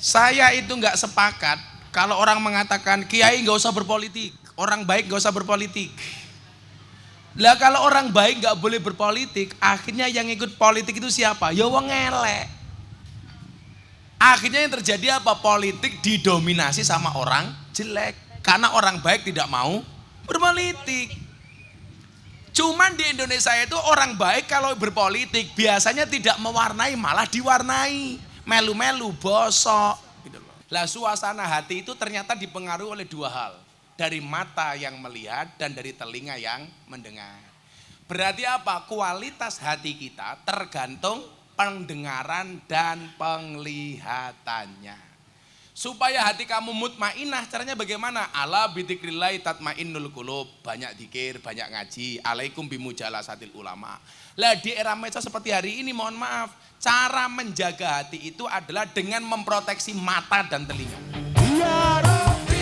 Saya itu nggak sepakat kalau orang mengatakan kiai nggak usah berpolitik, orang baik nggak usah berpolitik. Lah kalau orang baik nggak boleh berpolitik, akhirnya yang ikut politik itu siapa? Ya wong elek. Akhirnya yang terjadi apa? Politik didominasi sama orang jelek karena orang baik tidak mau berpolitik. Cuman di Indonesia itu orang baik kalau berpolitik biasanya tidak mewarnai, malah diwarnai, melu-melu, bosok gitu loh. Lah suasana hati itu ternyata dipengaruhi oleh dua hal, dari mata yang melihat dan dari telinga yang mendengar. Berarti apa? Kualitas hati kita tergantung pendengaran dan penglihatannya. Supaya hati kamu mutmainah, caranya bagaimana? Ala bidzikrillah tatmainnul qulub. Banyak zikir, banyak ngaji. Alaikum bimujalasatil ulama. Lah di era medsos seperti hari ini, mohon maaf, cara menjaga hati itu adalah dengan memproteksi mata dan telinga. Ya Rabbi,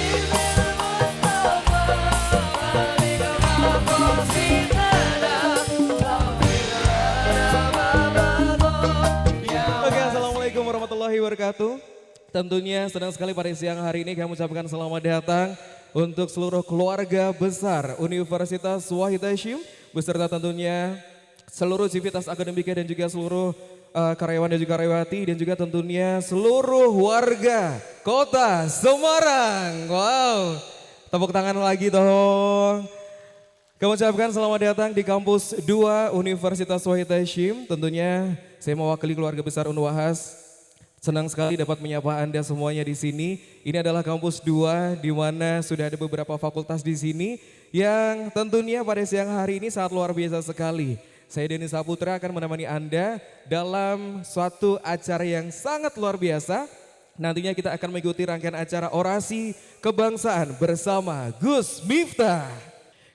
Oke, assalamualaikum warahmatullahi wabarakatuh. Tentunya senang sekali pada siang hari ini kami ucapkan selamat datang untuk seluruh keluarga besar Universitas Wahid Hasyim beserta tentunya seluruh civitas akademika dan juga seluruh karyawan dan juga karyawati dan juga tentunya seluruh warga Kota Semarang. Wow, tepuk tangan lagi dong. Kami ucapkan selamat datang di kampus 2 Universitas Wahid Hasyim. Tentunya saya mewakili keluarga besar Unwahas. Senang sekali dapat menyapa Anda semuanya di sini. Ini adalah kampus 2 di mana sudah ada beberapa fakultas di sini yang tentunya pada siang hari ini sangat luar biasa sekali. Saya Denny Saputra akan menemani Anda dalam suatu acara yang sangat luar biasa. Nantinya kita akan mengikuti rangkaian acara orasi kebangsaan bersama Gus Miftah.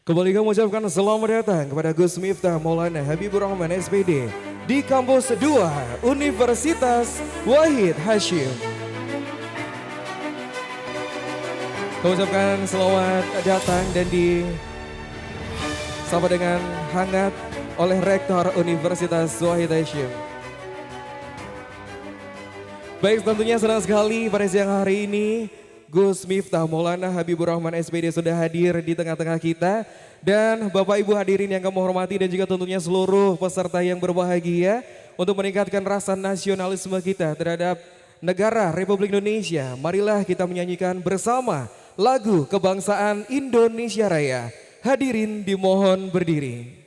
Kembali kami ucapkan selamat datang kepada Gus Miftah Maulana Habibur Rahman SPD di kampus 2 Universitas Wahid Hasyim. Kami ucapkan selamat datang dan disapa dengan hangat oleh Rektor Universitas Wahid Hasyim. Baik, tentunya senang sekali pada siang hari ini Gus Miftah Maulana Habibur Rahman SPD sudah hadir di tengah-tengah kita. Dan Bapak Ibu hadirin yang kami hormati dan juga tentunya seluruh peserta yang berbahagia untuk meningkatkan rasa nasionalisme kita terhadap negara Republik Indonesia. Marilah kita menyanyikan bersama lagu kebangsaan Indonesia Raya. Hadirin dimohon berdiri.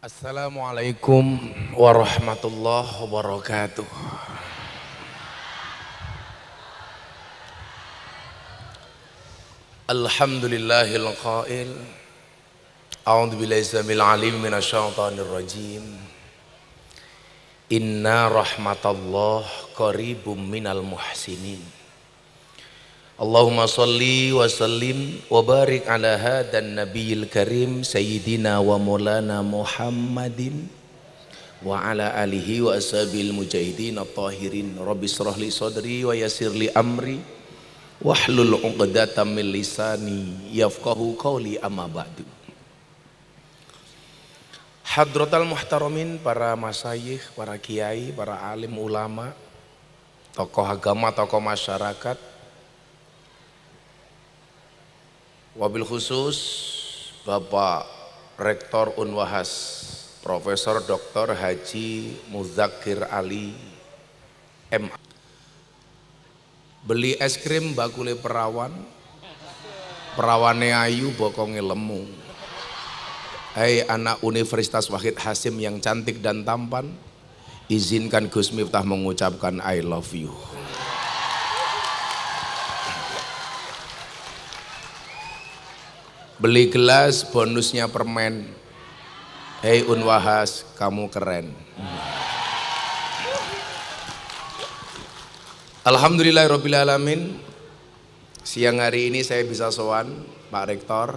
Assalamualaikum warahmatullahi wabarakatuh. Alhamdulillahil qail. A'udzu billahi samil alim minasyaitonir rajim. Inna rahmatallah qaribum minal muhsinin. Allahumma salli wa sallim wa barik ala hadan nabiyil karim sayyidina wa maulana Muhammadin wa ala alihi wa ashabil mujahidin at-tahirin. Rabbi shrah li sadri wa yassir li amri wahlul 'uqdatam min lisani yafqahu qawli, amma ba'du. Hadratal muhtaramin, para masyayikh, para kiai, para alim ulama, tokoh agama, tokoh masyarakat, wabil khusus Bapak Rektor Unwahas Profesor Dr. Haji Muzakir Ali MA. Beli es krim bakule perawan, perawane ayu bokonge lemu. Hai anak Universitas Wahid Hasim yang cantik dan tampan, izinkan Gus Miftah mengucapkan I love you. Beli gelas bonusnya permen. Hei Unwahas, kamu keren. Alhamdulillahirrabbilalamin. Siang hari ini saya bisa sowan Pak Rektor.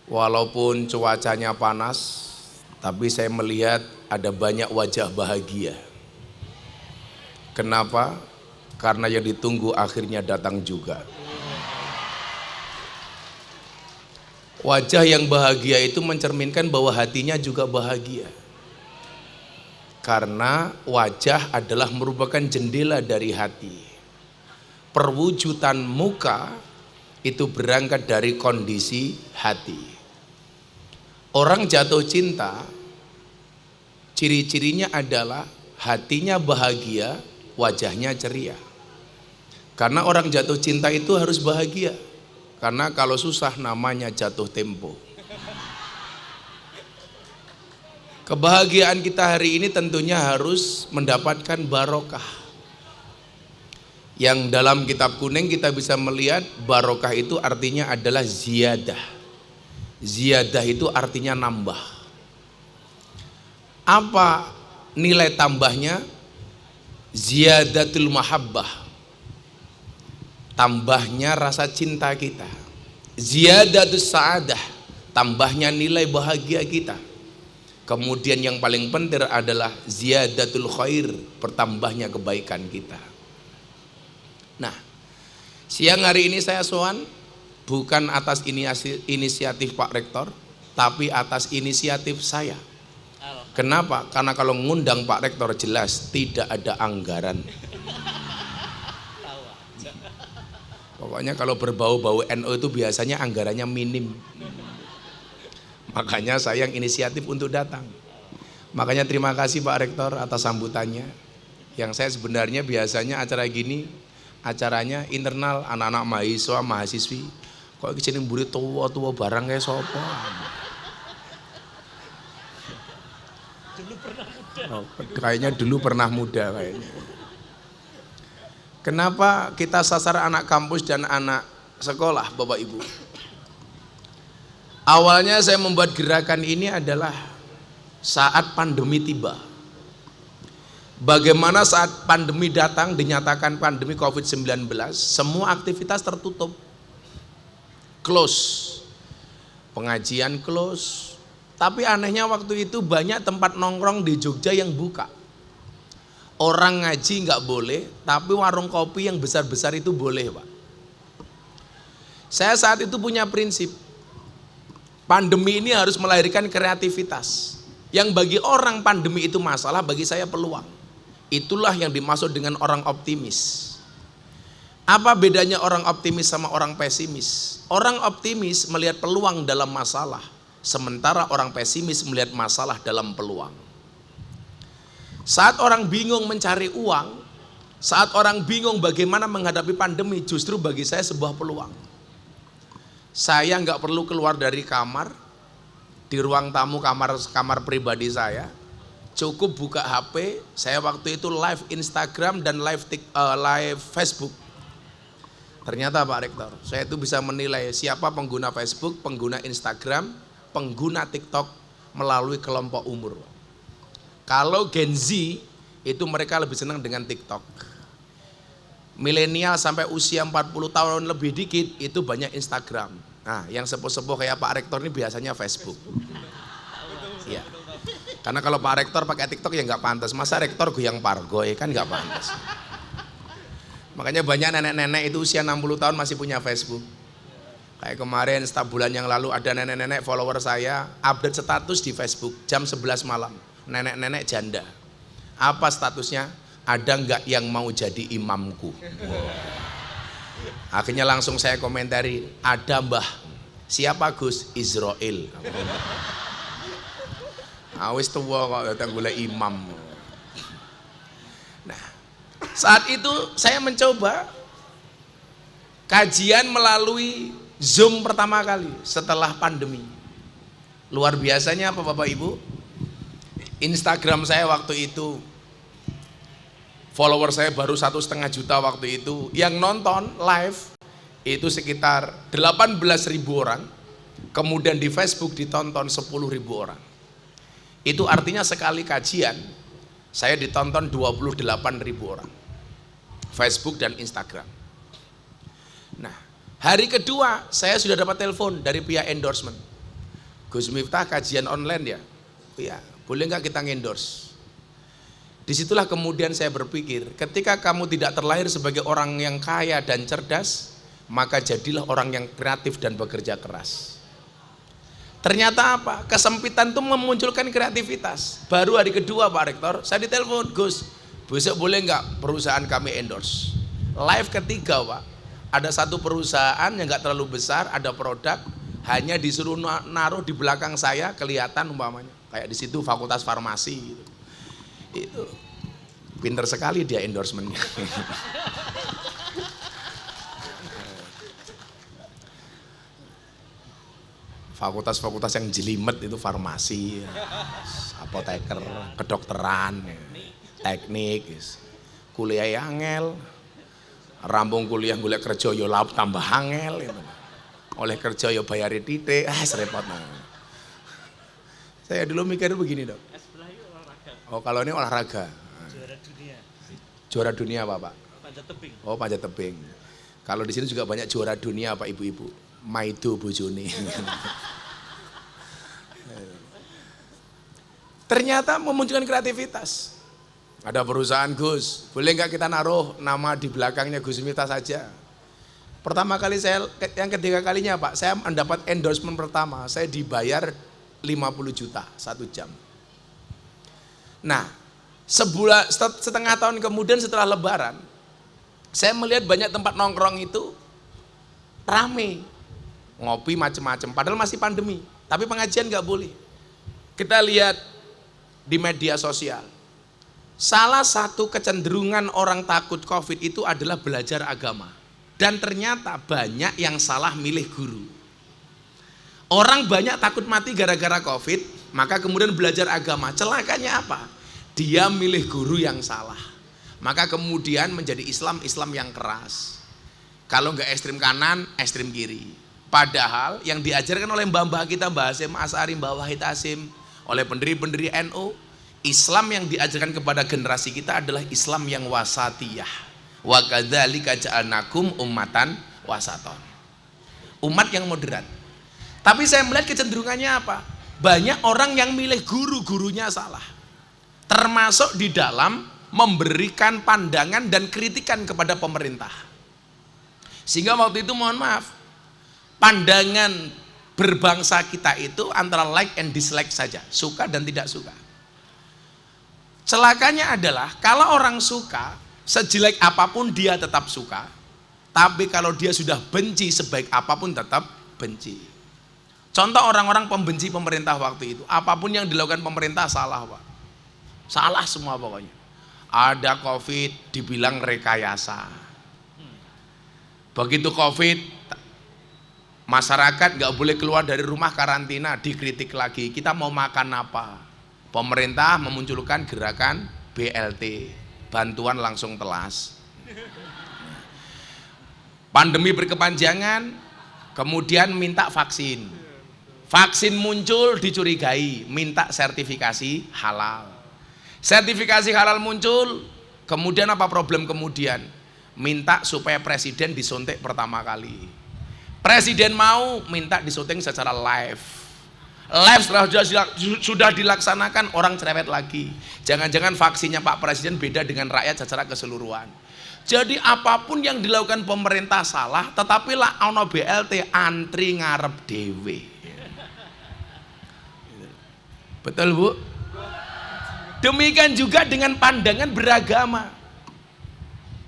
Walaupun cuacanya panas, tapi saya melihat ada banyak wajah bahagia. Kenapa? Karena yang ditunggu akhirnya datang juga. Wajah yang bahagia itu mencerminkan bahwa hatinya juga bahagia. Karena wajah adalah merupakan jendela dari hati. Perwujudan muka itu berangkat dari kondisi hati. Orang jatuh cinta, ciri-cirinya adalah hatinya bahagia, wajahnya ceria. Karena orang jatuh cinta itu harus bahagia. Karena kalau susah namanya jatuh tempo. Kebahagiaan kita hari ini tentunya harus mendapatkan barokah. Yang dalam kitab kuning kita bisa melihat barokah itu artinya adalah ziyadah. Ziyadah itu artinya nambah. Apa nilai tambahnya? Ziyadatul mahabbah. Tambahnya rasa cinta kita. Ziyadatus sa'adah. Tambahnya nilai bahagia kita. Kemudian yang paling penting adalah ziyadatul khair. Bertambahnya kebaikan kita. Nah, siang hari ini saya sowan bukan atas inisiatif Pak Rektor, tapi atas inisiatif saya. Kenapa? Karena kalau ngundang Pak Rektor jelas tidak ada anggaran. Pokoknya kalau berbau-bau NU itu biasanya anggarannya minim. Makanya saya yang inisiatif untuk datang. Makanya terima kasih Pak Rektor atas sambutannya. Yang saya sebenarnya biasanya acara gini, acaranya internal anak-anak mahasiswa, mahasiswi. Kok kesini mburi tua-tua barang kayak sopo. Kayaknya dulu pernah muda kayaknya. Kenapa kita sasar anak kampus dan anak sekolah, Bapak Ibu? Awalnya saya membuat gerakan ini adalah saat pandemi tiba. Bagaimana saat pandemi datang, dinyatakan pandemi COVID-19, semua aktivitas tertutup. Close. Pengajian close. Tapi anehnya waktu itu banyak tempat nongkrong di Jogja yang buka. Orang ngaji nggak boleh, tapi warung kopi yang besar-besar itu boleh, Pak. Saya saat itu punya prinsip, pandemi ini harus melahirkan kreativitas. Yang bagi orang pandemi itu masalah, bagi saya peluang. Itulah yang dimaksud dengan orang optimis. Apa bedanya orang optimis sama orang pesimis? Orang optimis melihat peluang dalam masalah, sementara orang pesimis melihat masalah dalam peluang. Saat orang bingung mencari uang, saat orang bingung bagaimana menghadapi pandemi, justru bagi saya sebuah peluang. Saya nggak perlu keluar dari kamar, di ruang tamu kamar pribadi saya, cukup buka HP. Saya waktu itu live Instagram dan live Facebook. Ternyata Pak Rektor, saya itu bisa menilai siapa pengguna Facebook, pengguna Instagram, pengguna TikTok melalui kelompok umur. Kalau Gen Z itu mereka lebih senang dengan TikTok. Milenial sampai usia 40 tahun lebih dikit itu banyak Instagram. Nah, yang sepuh-sepuh kayak Pak Rektor ini biasanya Facebook. Iya. Karena kalau Pak Rektor pakai TikTok ya nggak pantas. Masa Rektor goyang pargoy kan nggak pantas. Makanya banyak nenek-nenek itu usia 60 tahun masih punya Facebook. Kayak kemarin setahun bulan yang lalu ada nenek-nenek follower saya update status di Facebook jam 11 malam. Nenek-nenek janda. Apa statusnya? Ada nggak yang mau jadi imamku? Akhirnya langsung saya komentari, ada mbah. Siapa Gus? Israel. Awis tua kok datang gula imam. Nah, saat itu saya mencoba kajian melalui Zoom pertama kali setelah pandemi. Luar biasanya apa Bapak Ibu? Instagram saya waktu itu follower saya baru 1,5 juta waktu itu. Yang nonton live itu sekitar 18.000 orang. Kemudian di Facebook ditonton 10.000 orang. Itu artinya sekali kajian saya ditonton 28.000 orang. Facebook dan Instagram. Nah, hari kedua saya sudah dapat telepon dari pihak endorsement. Gus Miftah kajian online ya? Iya, boleh nggak kita endorse? Disitulah kemudian saya berpikir, ketika kamu tidak terlahir sebagai orang yang kaya dan cerdas, maka jadilah orang yang kreatif dan bekerja keras. Ternyata apa? Kesempitan itu memunculkan kreativitas. Baru hari kedua Pak Rektor, saya ditelepon, Gus, besok boleh nggak perusahaan kami endorse? Live ketiga Pak, ada satu perusahaan yang nggak terlalu besar, ada produk, hanya disuruh naruh di belakang saya, kelihatan umpamanya. Kayak di situ fakultas farmasi gitu. Itu pinter sekali dia endorsementnya. Fakultas-fakultas yang jelimet itu farmasi, apoteker, kedokteran, teknik, kuliah angel, rampung kuliah golek kerja yo laup tambah angel itu. Oleh kerja yo bayari titik, serepot. Saya dulu mikir begini dok. Oh kalau ini olahraga. Juara dunia. Juara dunia apa Pak? Panjat tebing. Oh panjat tebing. Kalau di sini juga banyak juara dunia Pak ibu-ibu. Maido bojone. Ternyata memunculkan kreativitas. Ada perusahaan Gus, boleh nggak kita naruh nama di belakangnya Gus Miftah saja? Pertama kali saya, yang ketiga kalinya Pak, saya mendapat endorsement pertama, saya dibayar 50 juta 1 jam. Nah, setengah tahun kemudian setelah Lebaran, saya melihat banyak tempat nongkrong itu rame, ngopi macam-macam. Padahal masih pandemi, tapi pengajian nggak boleh. Kita lihat di media sosial, salah satu kecenderungan orang takut COVID itu adalah belajar agama. Dan ternyata banyak yang salah milih guru. Orang banyak takut mati gara-gara COVID, maka kemudian belajar agama. Celakanya apa? Dia milih guru yang salah. Maka kemudian menjadi Islam yang keras. Kalau nggak ekstrim kanan, ekstrim kiri. Padahal yang diajarkan oleh mbah-mbah kita, Mbah Hasyim Asy'ari, Mbah Wahid Hasyim, oleh pendiri-pendiri NU, Islam yang diajarkan kepada generasi kita adalah Islam yang wasatiyah. Wa kadzalika ja'alnakum ummatan wasaton. Umat yang moderat. Tapi saya melihat kecenderungannya apa? Banyak orang yang milih guru-gurunya salah. Termasuk di dalam memberikan pandangan dan kritikan kepada pemerintah. Sehingga waktu itu mohon maaf, pandangan berbangsa kita itu antara like and dislike saja, suka dan tidak suka. Celakanya adalah kalau orang suka, sejelek apapun dia tetap suka, tapi kalau dia sudah benci sebaik apapun tetap benci. Contoh orang-orang pembenci pemerintah waktu itu, apapun yang dilakukan pemerintah salah Pak, salah semua pokoknya. Ada COVID dibilang rekayasa, begitu COVID masyarakat nggak boleh keluar dari rumah karantina, dikritik lagi. Kita mau makan apa? Pemerintah memunculkan gerakan BLT, bantuan langsung telas. Pandemi berkepanjangan, kemudian minta vaksin. Vaksin muncul dicurigai, minta sertifikasi halal. Sertifikasi halal muncul, kemudian apa problem kemudian? Minta supaya presiden disuntik pertama kali. Presiden mau, minta disuntik secara live. Live sudah dilaksanakan, orang cerewet lagi. Jangan-jangan vaksinnya Pak Presiden beda dengan rakyat secara keseluruhan. Jadi apapun yang dilakukan pemerintah salah, tetapi lah ono BLT antri ngarep dewe. Betul Bu? Demikian juga dengan pandangan beragama.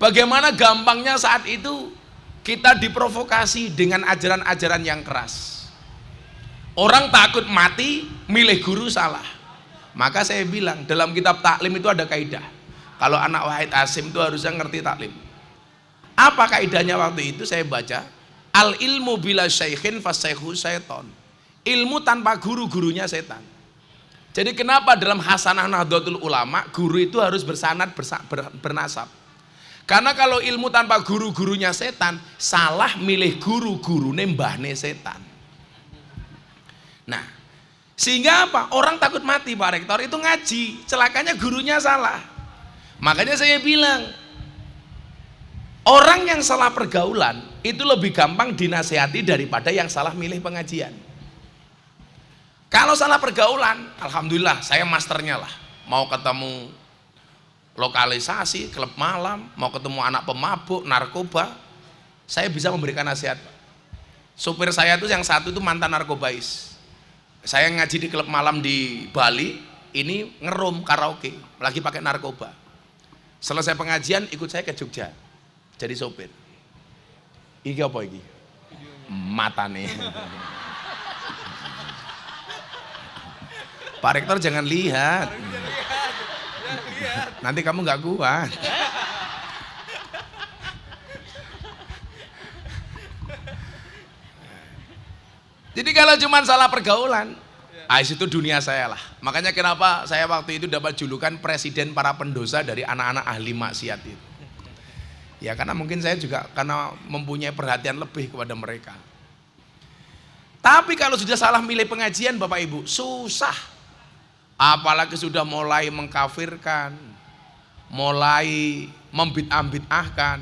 Bagaimana gampangnya saat itu kita diprovokasi dengan ajaran-ajaran yang keras. Orang takut mati, milih guru salah. Maka saya bilang dalam kitab taklim itu ada kaidah. Kalau anak Wahid Hasyim itu harusnya ngerti taklim. Apa kaidahnya waktu itu saya baca? Al ilmu bila syaikhin fasyaihu syaiton. Ilmu tanpa guru, gurunya setan. Jadi kenapa dalam Hasanah Nahdlatul Ulama guru itu harus bersanad bernasab? Karena kalau ilmu tanpa guru, gurunya setan, salah milih guru, gurune mbahne setan. Nah, sehingga apa? Orang takut mati Pak Rektor itu ngaji, celakanya gurunya salah. Makanya saya bilang, orang yang salah pergaulan itu lebih gampang dinasehati daripada yang salah milih pengajian. Kalau salah pergaulan, alhamdulillah saya masternya lah. Mau ketemu lokalisasi, klub malam, mau ketemu anak pemabuk, narkoba, saya bisa memberikan nasihat. Supir saya itu yang satu itu mantan narkobais. Saya ngaji di klub malam di Bali, ini ngerum karaoke, lagi pakai narkoba. Selesai pengajian ikut saya ke Jogja, jadi sopir. Iki apa iki? Mata nih. Pak Rektor jangan lihat. Nanti kamu nggak kuat. Jadi kalau cuma salah pergaulan, itu dunia saya lah. Makanya kenapa saya waktu itu dapat julukan presiden para pendosa dari anak-anak ahli maksiat itu. Ya karena mungkin saya juga karena mempunyai perhatian lebih kepada mereka. Tapi kalau sudah salah milih pengajian Bapak Ibu, susah. Apalagi sudah mulai mengkafirkan, mulai membid'ah-bid'ahkan,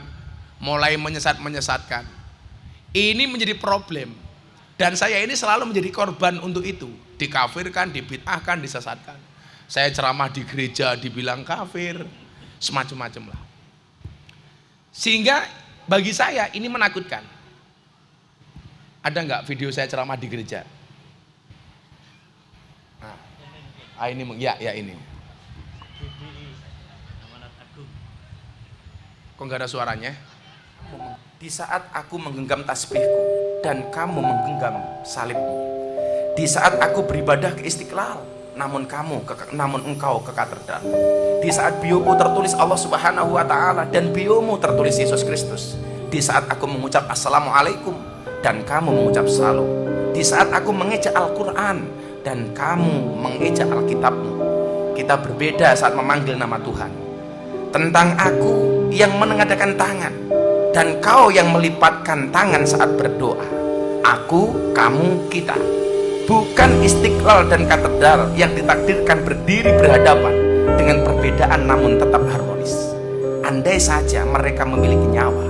mulai menyesat-menyesatkan. Ini menjadi problem. Dan saya ini selalu menjadi korban untuk itu. Dikafirkan, dibid'ahkan, disesatkan. Saya ceramah di gereja dibilang kafir, semacam-macam lah. Sehingga bagi saya ini menakutkan. Ada nggak video saya ceramah di gereja? Ini ya ini. Kok nggak ada suaranya? Di saat aku menggenggam tasbihku dan kamu menggenggam salibmu. Di saat aku beribadah ke Istiqlal, namun engkau ke katedral. Di saat bioku tertulis Allah Subhanahu wa taala dan biomu tertulis Yesus Kristus. Di saat aku mengucap assalamualaikum dan kamu mengucap salam. Di saat aku mengejak Al-Qur'an dan kamu mengejak Alkitabmu. Kita berbeda saat memanggil nama Tuhan. Tentang aku yang menengadakan tangan dan kau yang melipatkan tangan saat berdoa. Aku, kamu, kita. Bukan Istiqlal dan katedral yang ditakdirkan berdiri berhadapan dengan perbedaan namun tetap harmonis. Andai saja mereka memiliki nyawa,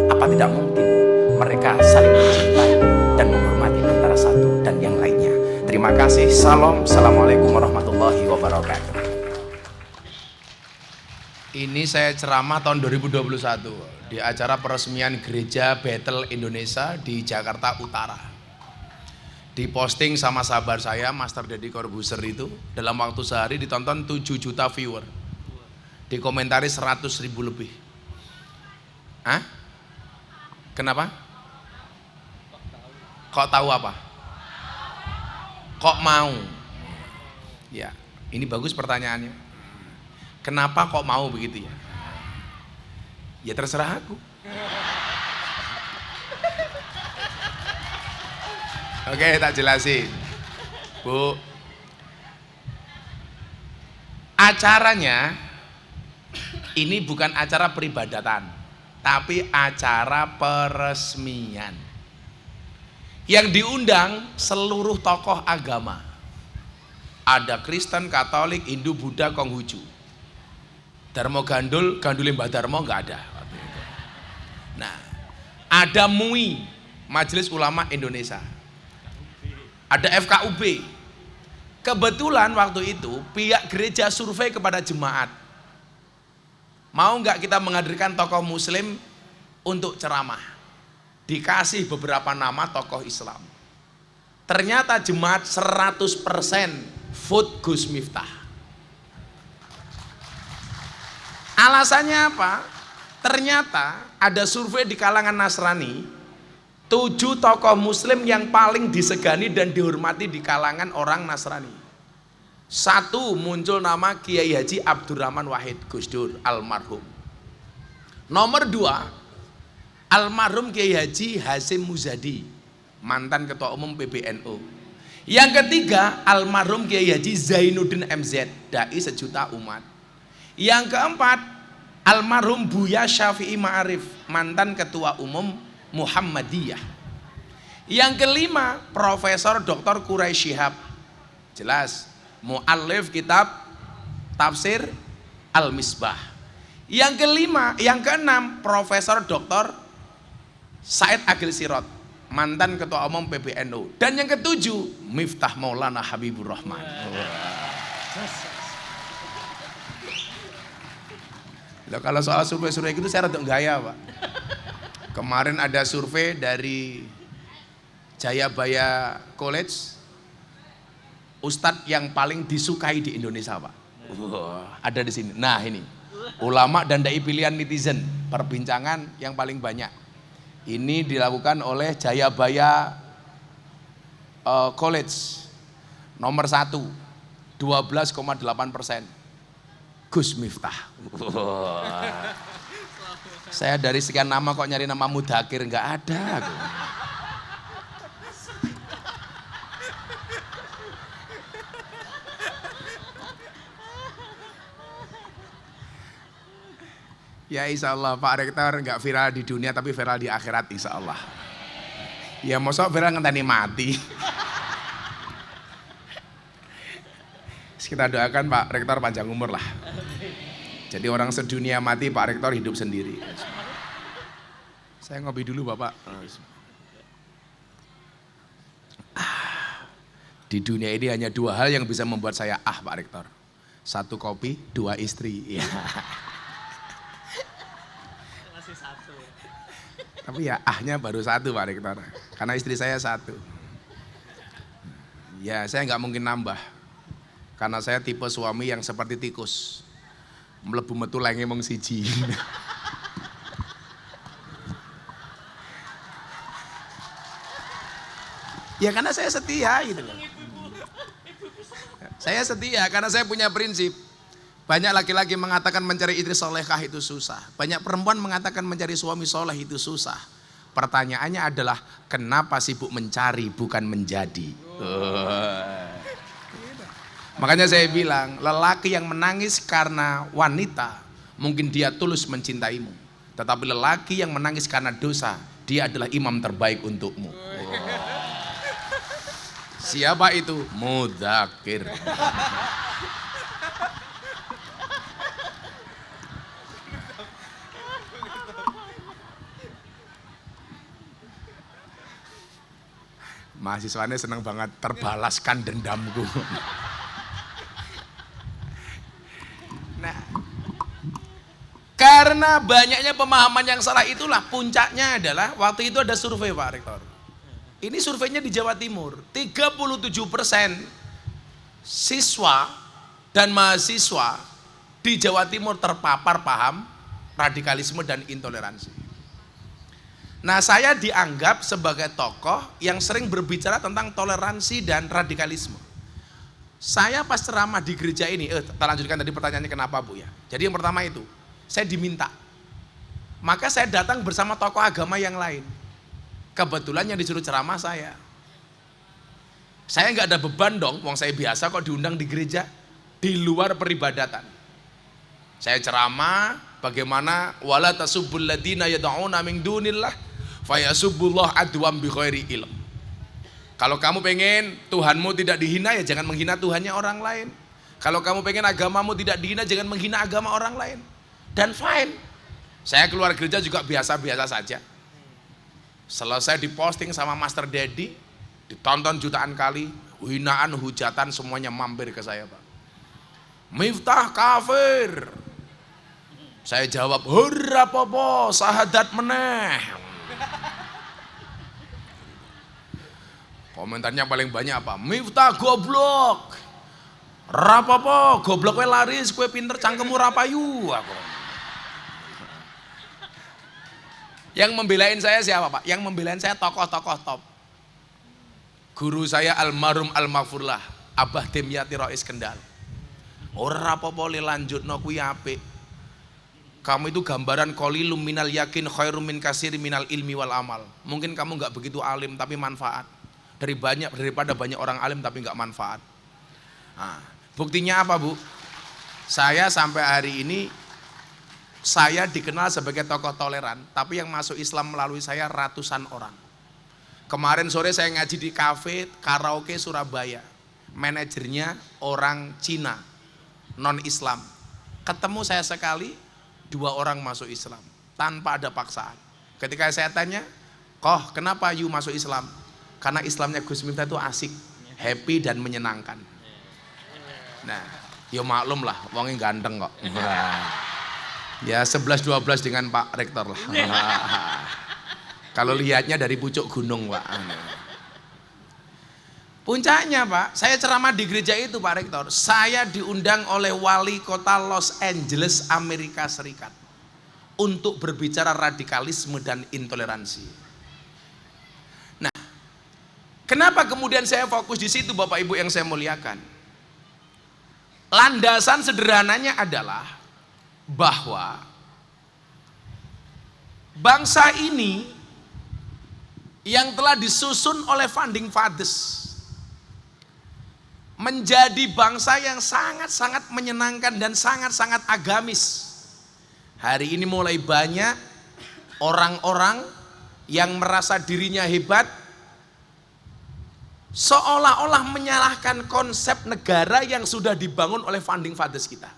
apa tidak mungkin mereka saling mencintai dan menghormati antara satu dan yang lainnya. Terima kasih. Salam. Assalamualaikum warahmatullahi wabarakatuh. Ini saya ceramah tahun 2021 di acara peresmian Gereja Bethel Indonesia di Jakarta Utara. Diposting sama sahabat saya, Master Deddy Corbuzier itu, dalam waktu sehari ditonton 7 juta viewer. Dikomentari 100.000 lebih. Hah? Kenapa? Kok tahu apa? Kok mau? Ya, ini bagus pertanyaannya. Kenapa kok mau begitu ya? Ya terserah aku. Oke, tak jelasin. Bu, acaranya ini bukan acara peribadatan. tapi acara peresmian. Yang diundang seluruh tokoh agama. Ada Kristen, Katolik, Hindu, Buddha, Konghucu. Darmo Gandul, Gandul Mbah Darmo nggak ada. Nah, ada MUI, Majelis Ulama Indonesia. Ada FKUB. Kebetulan waktu itu pihak gereja survei kepada jemaat. Mau nggak kita menghadirkan tokoh muslim untuk ceramah? Dikasih beberapa nama tokoh Islam. Ternyata jemaat 100% vote Gus Miftah. Alasannya apa? Ternyata ada survei di kalangan Nasrani, 7 tokoh muslim yang paling disegani dan dihormati di kalangan orang Nasrani. 1 muncul nama Kiai Haji Abdurrahman Wahid Gus Dur almarhum. Nomor 2 almarhum Kiai Haji Hasyim Muzadi, mantan ketua umum PBNU. Yang ketiga almarhum Kiai Haji Zainuddin MZ, dai sejuta umat. Yang keempat almarhum Buya Syafi'i Ma'arif, mantan ketua umum Muhammadiyah. Yang kelima Profesor Dr. Quraisy Shihab, jelas muallif kitab tafsir Al-Misbah. Yang keenam Profesor Dr. Said Agil Sirot, mantan ketua umum PBNU. Dan yang ketujuh Miftah Maulana Habibur Rahman. Loh, kalau soal survei-survei itu saya rada gaya, Pak. Kemarin ada survei dari Jayabaya College, Ustadz yang paling disukai di Indonesia, Pak. Ada di sini. Nah, ini ulama dan dai pilihan netizen, perbincangan yang paling banyak. Ini dilakukan oleh Jayabaya College. Nomor 1 12,8%. Gus Miftah. Saya dari sekian nama kok nyari nama Mudakir, nggak ada. Ya insya Allah Pak Rektor nggak viral di dunia tapi viral di akhirat insya Allah. Ya mosok viral ngenteni mati. Kita doakan Pak Rektor panjang umur lah. Jadi orang sedunia mati, Pak Rektor hidup sendiri. Saya ngopi dulu Bapak. Di dunia ini hanya 2 hal yang bisa membuat saya Pak Rektor. 1 kopi, 2 istri. Ya. Tapi ya ahnya baru 1 Pak Rektor, karena istri saya 1. Ya saya nggak mungkin nambah, karena saya tipe suami yang seperti tikus, mlebu metu lenge mung siji. Ya karena saya setia gitu loh. Saya setia karena saya punya prinsip. Banyak laki-laki mengatakan mencari istri solehkah itu susah. Banyak perempuan mengatakan mencari suami soleh itu susah. Pertanyaannya adalah kenapa sibuk mencari bukan menjadi. Makanya saya bilang lelaki yang menangis karena wanita mungkin dia tulus mencintaimu. Tetapi lelaki yang menangis karena dosa, dia adalah imam terbaik untukmu. Siapa itu? Mudakir. Mahasiswanya senang banget, terbalaskan dendamku. Nah, karena banyaknya pemahaman yang salah itulah puncaknya adalah waktu itu ada survei Pak Rektor. Ini surveinya di Jawa Timur, 37% siswa dan mahasiswa di Jawa Timur terpapar paham radikalisme dan intoleransi. Nah saya dianggap sebagai tokoh yang sering berbicara tentang toleransi dan radikalisme. Saya pas ceramah di gereja ini, kita lanjutkan tadi pertanyaannya kenapa Bu ya. Jadi yang pertama itu, saya diminta. Maka saya datang bersama tokoh agama yang lain. Kebetulan yang disuruh ceramah saya. Saya nggak ada beban dong, wong saya biasa kok diundang di gereja, di luar peribadatan. Saya ceramah, Bagaimana wala tasubbul ladina yad'una min dunillah fayasubbullah adwam bighairi ilm. Kalau kamu pengen Tuhanmu tidak dihina, ya jangan menghina Tuhannya orang lain. Kalau kamu pengen agamamu tidak dihina, jangan menghina agama orang lain. Dan fine. Saya keluar gereja juga biasa-biasa saja. Selesai diposting sama Master Daddy, ditonton jutaan kali, hinaan, hujatan semuanya mampir ke saya, Pak. Miftah kafir. Saya jawab, hurra popo, sahadat meneh. Komentarnya paling banyak apa? Miftah goblok. Rapopo, goblok kue laris, kue pinter, cangkemmu rapayu. Aku. Yang membelain saya siapa, Pak? Yang membelain saya tokoh-tokoh top. Guru saya almarhum al-maghfurlah, Abah Demyati Rois Kendal. Ora apa-apa le lanjutno kuwi apik. Kamu itu gambaran qalilum minal yakin khairum min katsiri minal ilmi wal amal. Mungkin kamu enggak begitu alim tapi manfaat. Daripada banyak orang alim tapi enggak manfaat. Nah, buktinya apa, Bu? Saya sampai hari ini saya dikenal sebagai tokoh toleran, tapi yang masuk Islam melalui saya ratusan orang. Kemarin sore saya ngaji di kafe karaoke Surabaya. Manajernya orang Cina, non Islam. Ketemu saya sekali, 2 orang masuk Islam tanpa ada paksaan. Ketika saya tanya, "Koh, kenapa you masuk Islam?" Karena Islamnya Gus Miftah itu asik, happy dan menyenangkan. Nah, yo maklum lah, wongnya ganteng kok. Ya 11-12 dengan Pak Rektor lah. Kalau lihatnya dari pucuk gunung, Pak. Puncaknya, Pak, saya ceramah di gereja itu, Pak Rektor. Saya diundang oleh wali kota Los Angeles, Amerika Serikat untuk berbicara radikalisme dan intoleransi. Nah, kenapa kemudian saya fokus di situ, Bapak Ibu yang saya muliakan? Landasan sederhananya adalah bahwa bangsa ini yang telah disusun oleh founding fathers menjadi bangsa yang sangat-sangat menyenangkan dan sangat-sangat agamis. Hari ini mulai banyak orang-orang yang merasa dirinya hebat, seolah-olah menyalahkan konsep negara yang sudah dibangun oleh founding fathers kita.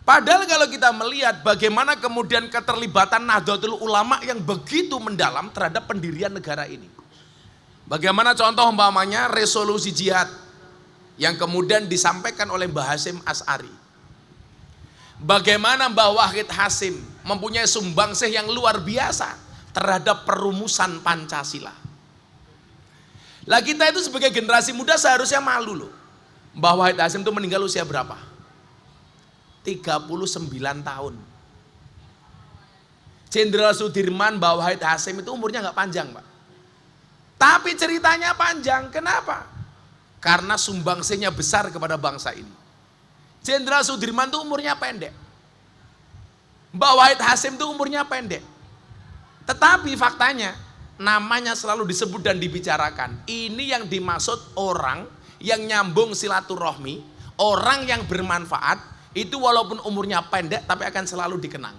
Padahal kalau kita melihat bagaimana kemudian keterlibatan Nahdlatul Ulama yang begitu mendalam terhadap pendirian negara ini. Bagaimana contoh umpamanya resolusi jihad yang kemudian disampaikan oleh Mbah Hasyim Asy'ari. Bagaimana Mbah Wahid Hasyim mempunyai sumbangsih yang luar biasa terhadap perumusan Pancasila. Lah kita itu sebagai generasi muda seharusnya malu loh. Mbah Wahid Hasyim itu meninggal usia berapa? 39 tahun. Jenderal Sudirman, Mbah Wahid Hasyim itu umurnya nggak panjang, Pak. Tapi ceritanya panjang. Kenapa? Karena sumbangsihnya besar kepada bangsa ini. Jenderal Sudirman itu umurnya pendek. Mbah Wahid Hasyim itu umurnya pendek. Tetapi faktanya namanya selalu disebut dan dibicarakan. Ini yang dimaksud orang yang nyambung silaturahmi, orang yang bermanfaat. Itu walaupun umurnya pendek tapi akan selalu dikenang.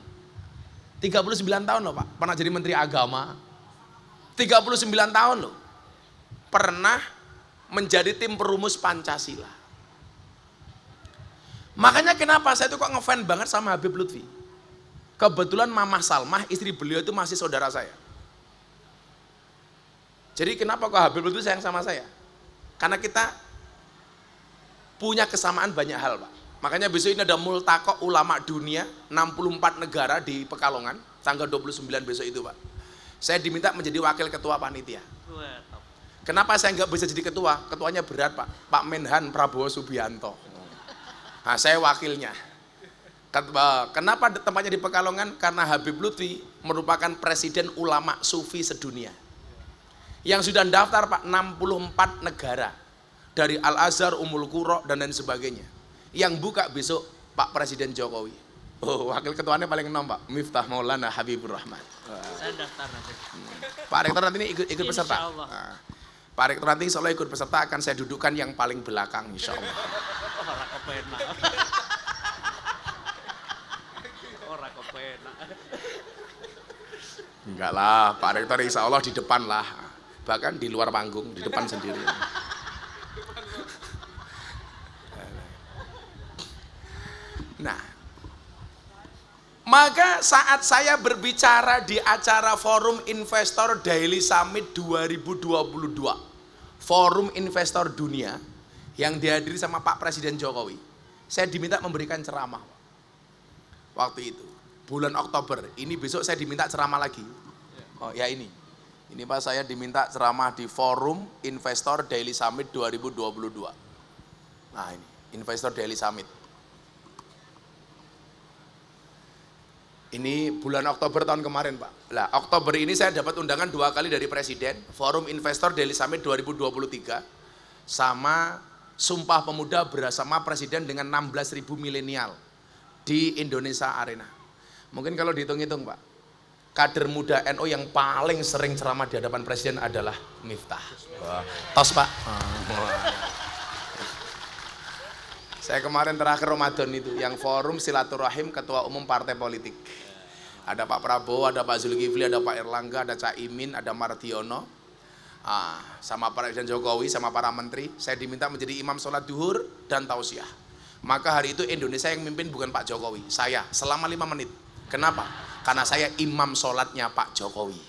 39 tahun loh, Pak, pernah jadi Menteri Agama. 39 tahun loh, pernah menjadi tim perumus Pancasila. Makanya kenapa saya tuh kok ngefans banget sama Habib Lutfi. Kebetulan Mamah Salmah, istri beliau itu masih saudara saya. Jadi kenapa kok Habib Lutfi sayang sama saya? Karena kita punya kesamaan banyak hal, Pak. Makanya besok ini ada multaqo ulama dunia 64 negara di Pekalongan tanggal 29 besok itu, Pak. Saya diminta menjadi wakil ketua panitia. Kenapa saya nggak bisa jadi ketua? Ketuanya berat, Pak. Pak Menhan Prabowo Subianto. Nah, saya wakilnya. Kenapa tempatnya di Pekalongan? Karena Habib Lutfi merupakan presiden ulama sufi sedunia. Yang sudah daftar, Pak, 64 negara. Dari Al-Azhar, Ummul Qura dan lain sebagainya. Yang buka besok Pak Presiden Jokowi. Oh, wakil ketuanya paling enom, Pak. Miftah Maulana Habibur Rahman. Saya daftar nanti. Pak Rektor nanti ini ikut peserta. Nah, Pak Rektor nanti insya Allah ikut peserta akan saya dudukkan yang paling belakang insya Allah. Enggak lah, Pak Rektor insya Allah di depan lah. Bahkan di luar panggung, di depan sendiri. Nah, maka saat saya berbicara di acara Forum Investor Daily Summit 2022, Forum Investor Dunia yang dihadiri sama Pak Presiden Jokowi, saya diminta memberikan ceramah. Waktu itu, bulan Oktober, ini besok saya diminta ceramah lagi. Oh ya ini Pak saya diminta ceramah di Forum Investor Daily Summit 2022. Nah ini, Investor Daily Summit. Ini bulan Oktober tahun kemarin Pak. Nah Oktober ini saya dapat undangan 2 kali dari Presiden, Forum Investor Daily Summit 2023, sama Sumpah Pemuda bersama Presiden dengan 16.000 milenial di Indonesia Arena. Mungkin kalau dihitung-hitung Pak, kader muda NU yang paling sering ceramah di hadapan Presiden adalah Miftah. Tos Pak. Saya kemarin terakhir Ramadan itu, yang forum silaturahim ketua umum partai politik. Ada Pak Prabowo, ada Pak Zulkifli, ada Pak Erlangga, ada Cak Imin, ada Mardiono, sama Presiden Jokowi, sama para menteri. Saya diminta menjadi imam sholat duhur dan tausiah. Maka hari itu Indonesia yang mimpin bukan Pak Jokowi, saya selama 5 menit. Kenapa? Karena saya imam sholatnya Pak Jokowi.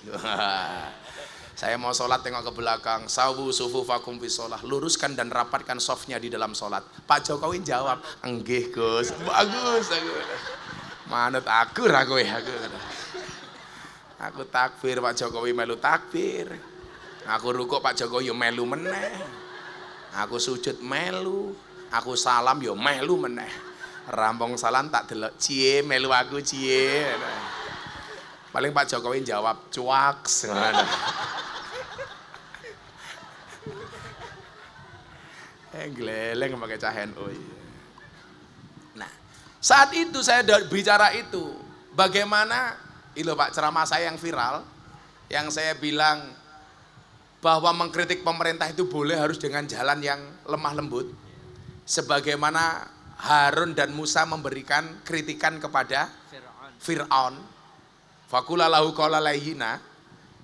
Saya mau sholat tengok ke belakang, sawu sufufakum fi sholah, luruskan dan rapatkan softnya di dalam sholat. Pak Jokowi jawab, enggih Gus, bagus. Manut aku ragu ya aku takbir, Pak Jokowi melu takbir. Aku rukuk, Pak Jokowi yo melu meneh. Aku sujud melu, aku salam yo melu meneh. Rampung salam tak delok, cie melu aku cie. Paling Pak Jokowi jawab cuak. Geleleng pakai cahen. Nah, saat itu saya bicara itu, bagaimana itu Pak ceramah saya yang viral, yang saya bilang bahwa mengkritik pemerintah itu boleh harus dengan jalan yang lemah lembut, sebagaimana Harun dan Musa memberikan kritikan kepada Fir'aun. Fakula lahu qawla layyina.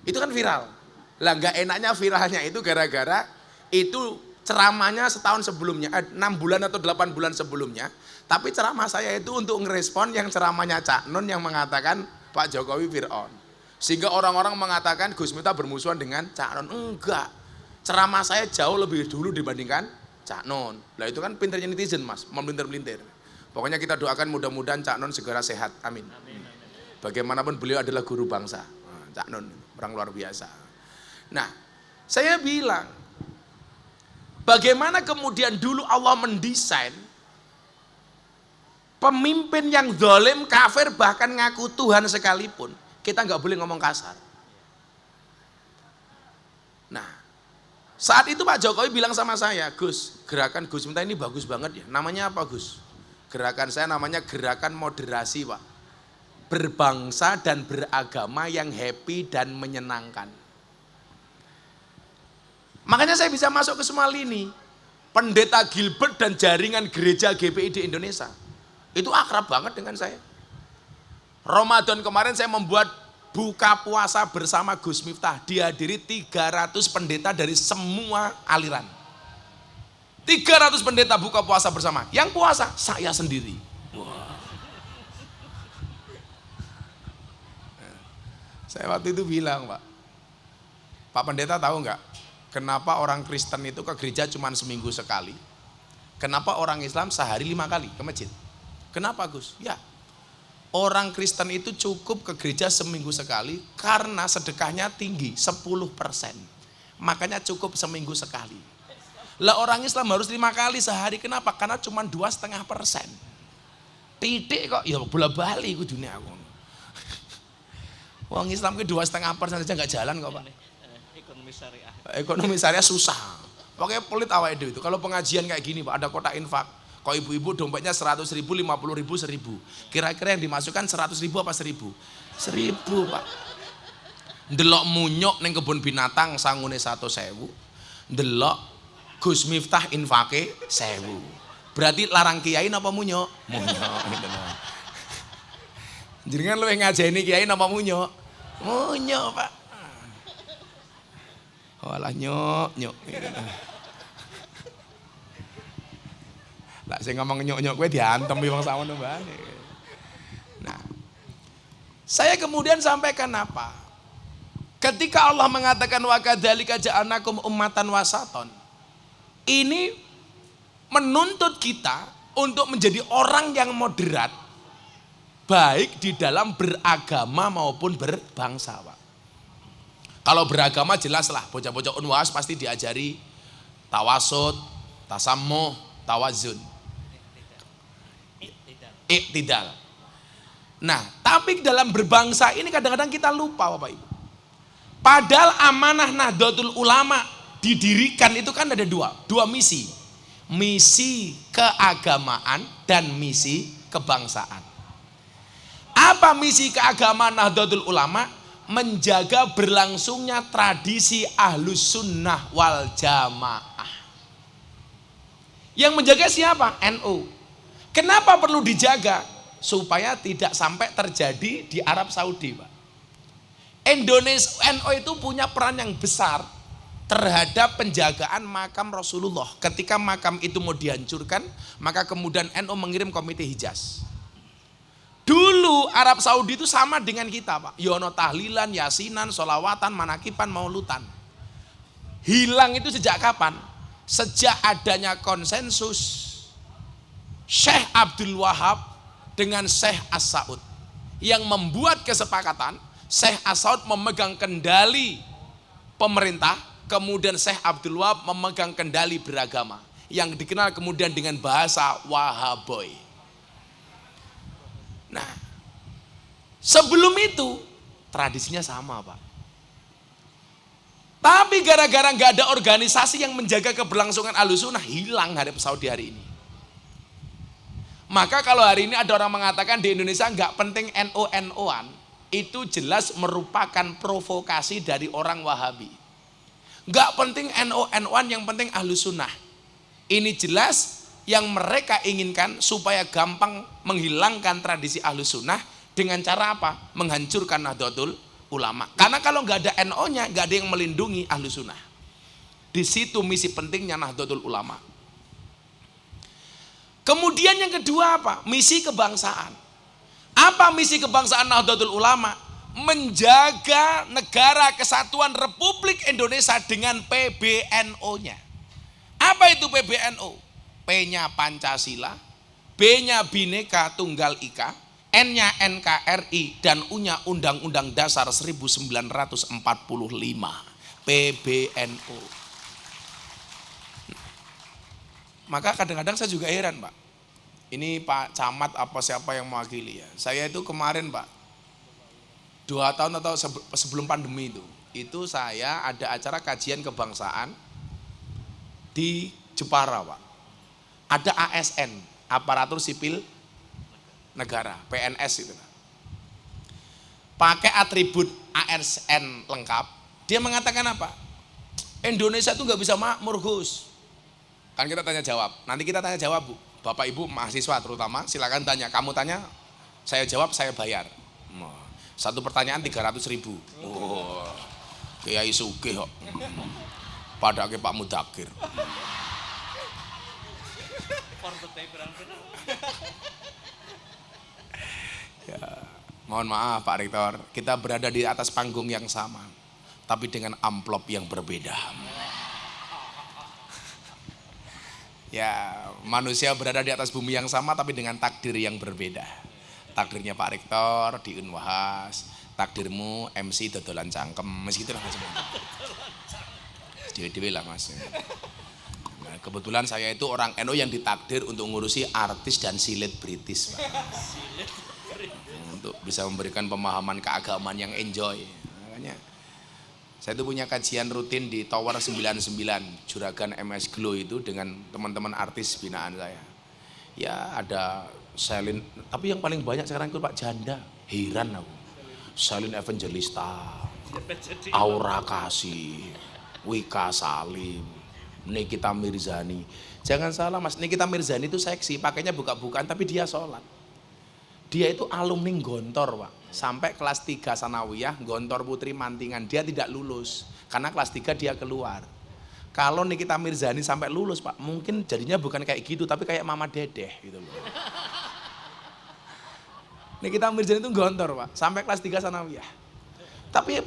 Itu kan viral. Lah enggak enaknya viralnya itu gara-gara itu ceramahnya setahun sebelumnya, 6 bulan atau 8 bulan sebelumnya. Tapi ceramah saya itu untuk ngerespon yang ceramahnya Cak Nun yang mengatakan Pak Jokowi Fir'aun. Sehingga orang-orang mengatakan Gus Miftah bermusuhan dengan Cak Nun. Enggak. Ceramah saya jauh lebih dulu dibandingkan Cak Nun. Lah itu kan pinternya netizen Mas, memelintir-melintir. Pokoknya kita doakan mudah-mudahan Cak Nun segera sehat. Amin. Bagaimanapun beliau adalah guru bangsa. Cak Nun, orang luar biasa. Nah, saya bilang, bagaimana kemudian dulu Allah mendesain pemimpin yang zalim, kafir, bahkan ngaku Tuhan sekalipun, kita nggak boleh ngomong kasar. Nah, saat itu Pak Jokowi bilang sama saya, Gus, gerakan Gus Miftah ini bagus banget ya. Namanya apa Gus? Gerakan saya namanya gerakan moderasi Pak. Berbangsa dan beragama yang happy dan menyenangkan. Makanya saya bisa masuk ke semua lini. Pendeta Gilbert dan jaringan gereja GPI di Indonesia itu akrab banget dengan saya. Ramadan kemarin saya membuat buka puasa bersama Gus Miftah, dihadiri 300 pendeta dari semua aliran. 300 pendeta buka puasa bersama. Yang puasa saya sendiri. Saya waktu itu bilang, Pak Pendeta tahu nggak, kenapa orang Kristen itu ke gereja cuma seminggu sekali? Kenapa orang Islam sehari 5 kali ke masjid? Kenapa Gus? Ya, orang Kristen itu cukup ke gereja seminggu sekali karena sedekahnya tinggi, 10%. Makanya cukup seminggu sekali. Lah orang Islam harus 5 kali sehari, kenapa? Karena cuma 2,5%. Titik kok, ya bola bali ku dunia aku. Wong Islam ke 2,5% saja nggak jalan kok Pak. Ekonomi syariah. Ekonomi syariah susah. Pokoknya pelit awake dhewe itu. Kalau pengajian kayak gini Pak, ada kotak infak. Kok ibu-ibu dompetnya 100.000, 50.000, 1.000. Kira-kira yang dimasukkan 100.000 apa 1.000? 1.000 Pak. Ndelok munyok ning kebun binatang sangune 100.000. Ndelok Gus Miftah infake 1.000. Berarti larang kiai napa munyok? Munyok. Jenengan luwih ngajeni kiai napa munyok? Oh nyok Pak. Walah nyok. Lah saya ngomong nyok gue diantem wong sawono bane. Nah, saya kemudian sampaikan apa? Ketika Allah mengatakan wa kadzalika ja'alnakum ummatan wasaton, ini menuntut kita untuk menjadi orang yang moderat, baik di dalam beragama maupun berbangsa. Pak. Kalau beragama jelaslah, bocah-bocah unwas pasti diajari tawasud, tasammuh, tawazun, iktidal. Nah, tapi dalam berbangsa ini kadang-kadang kita lupa Bapak Ibu. Padahal amanah Nahdlatul Ulama didirikan itu kan ada dua misi. Misi keagamaan dan misi kebangsaan. Apa misi keagamaan Nahdlatul Ulama? Menjaga berlangsungnya tradisi Ahlus Sunnah wal Jamaah. Yang menjaga siapa? NU. Kenapa perlu dijaga? Supaya tidak sampai terjadi di Arab Saudi, Pak. Indonesia NU itu punya peran yang besar terhadap penjagaan makam Rasulullah. Ketika makam itu mau dihancurkan, maka kemudian NU mengirim komite Hijaz. Dulu Arab Saudi itu sama dengan kita Pak. Yono tahlilan, yasinan, solawatan, manakipan, maulutan. Hilang itu sejak kapan? Sejak adanya konsensus Syekh Abdul Wahab dengan Syekh As-Saud yang membuat kesepakatan Syekh As-Saud memegang kendali pemerintah, kemudian Syekh Abdul Wahab memegang kendali beragama yang dikenal kemudian dengan bahasa Wahaboy. Nah, sebelum itu tradisinya sama Pak. Tapi gara-gara nggak ada organisasi yang menjaga keberlangsungan Ahlussunnah, hilang Arab Saudi hari ini. Maka kalau hari ini ada orang mengatakan di Indonesia nggak penting NU-NU-an, itu jelas merupakan provokasi dari orang Wahabi. Nggak penting NU-NU-an, yang penting Ahlussunnah. Ini jelas yang mereka inginkan supaya gampang menghilangkan tradisi Ahlussunnah dengan cara apa? Menghancurkan Nahdlatul Ulama. Karena kalau nggak ada NU-nya, nggak ada yang melindungi Ahlussunnah. Di situ misi pentingnya Nahdlatul Ulama. Kemudian yang kedua apa? Misi kebangsaan. Apa misi kebangsaan Nahdlatul Ulama? Menjaga negara kesatuan Republik Indonesia dengan PBNU-nya. Apa itu PBNU? P-nya Pancasila, B-nya Bhinneka Tunggal Ika, N-nya NKRI, dan U-nya Undang-Undang Dasar 1945. PBNU. Maka kadang-kadang saya juga heran Pak. Ini Pak Camat apa siapa yang mewakili ya. Saya itu kemarin Pak, 2 tahun atau sebelum pandemi itu saya ada acara kajian kebangsaan di Jepara Pak. Ada ASN, aparatur sipil negara, PNS itu. Pakai atribut ASN lengkap, dia mengatakan apa? Indonesia itu nggak bisa makmur Gus. Kan kita tanya jawab, nanti kita tanya jawab Bu. Bapak Ibu mahasiswa terutama silakan tanya, kamu tanya, saya jawab, saya bayar. Satu pertanyaan 300.000. Oh, Kiai Sugih kok. Padahal Pak Mudakir. Ya, mohon maaf Pak Rektor, kita berada di atas panggung yang sama, tapi dengan amplop yang berbeda. Ya, manusia berada di atas bumi yang sama, tapi dengan takdir yang berbeda. Takdirnya Pak Rektor di Unwahas, takdirmu MC dodolan cangkem, mesgitulah macam-macam. Dewe-dewe lah Mas. Nah, kebetulan saya itu orang NU yang ditakdir untuk ngurusi artis dan selebritis Pak. Untuk bisa memberikan pemahaman keagamaan yang enjoy. Makanya saya itu punya kajian rutin di Tower 99 Juragan MS Glow itu dengan teman-teman artis binaan saya. Ya ada Selin, tapi yang paling banyak sekarang itu Pak Janda. Heran aku. Selin Evangelista, Aura Kasih, Wika Salim, Nikita Mirzani. Jangan salah Mas, Nikita Mirzani itu seksi, pakainya buka-bukaan tapi dia sholat. Dia itu alumni Gontor, Pak. Sampai kelas 3 sanawiyah, Gontor Putri Mantingan. Dia tidak lulus. Karena kelas 3 dia keluar. Kalau Nikita Mirzani sampai lulus, Pak, mungkin jadinya bukan kayak gitu, tapi kayak Mama Dedeh gitu loh. Nikita Mirzani itu Gontor, Pak. Sampai kelas 3 sanawiyah. Tapi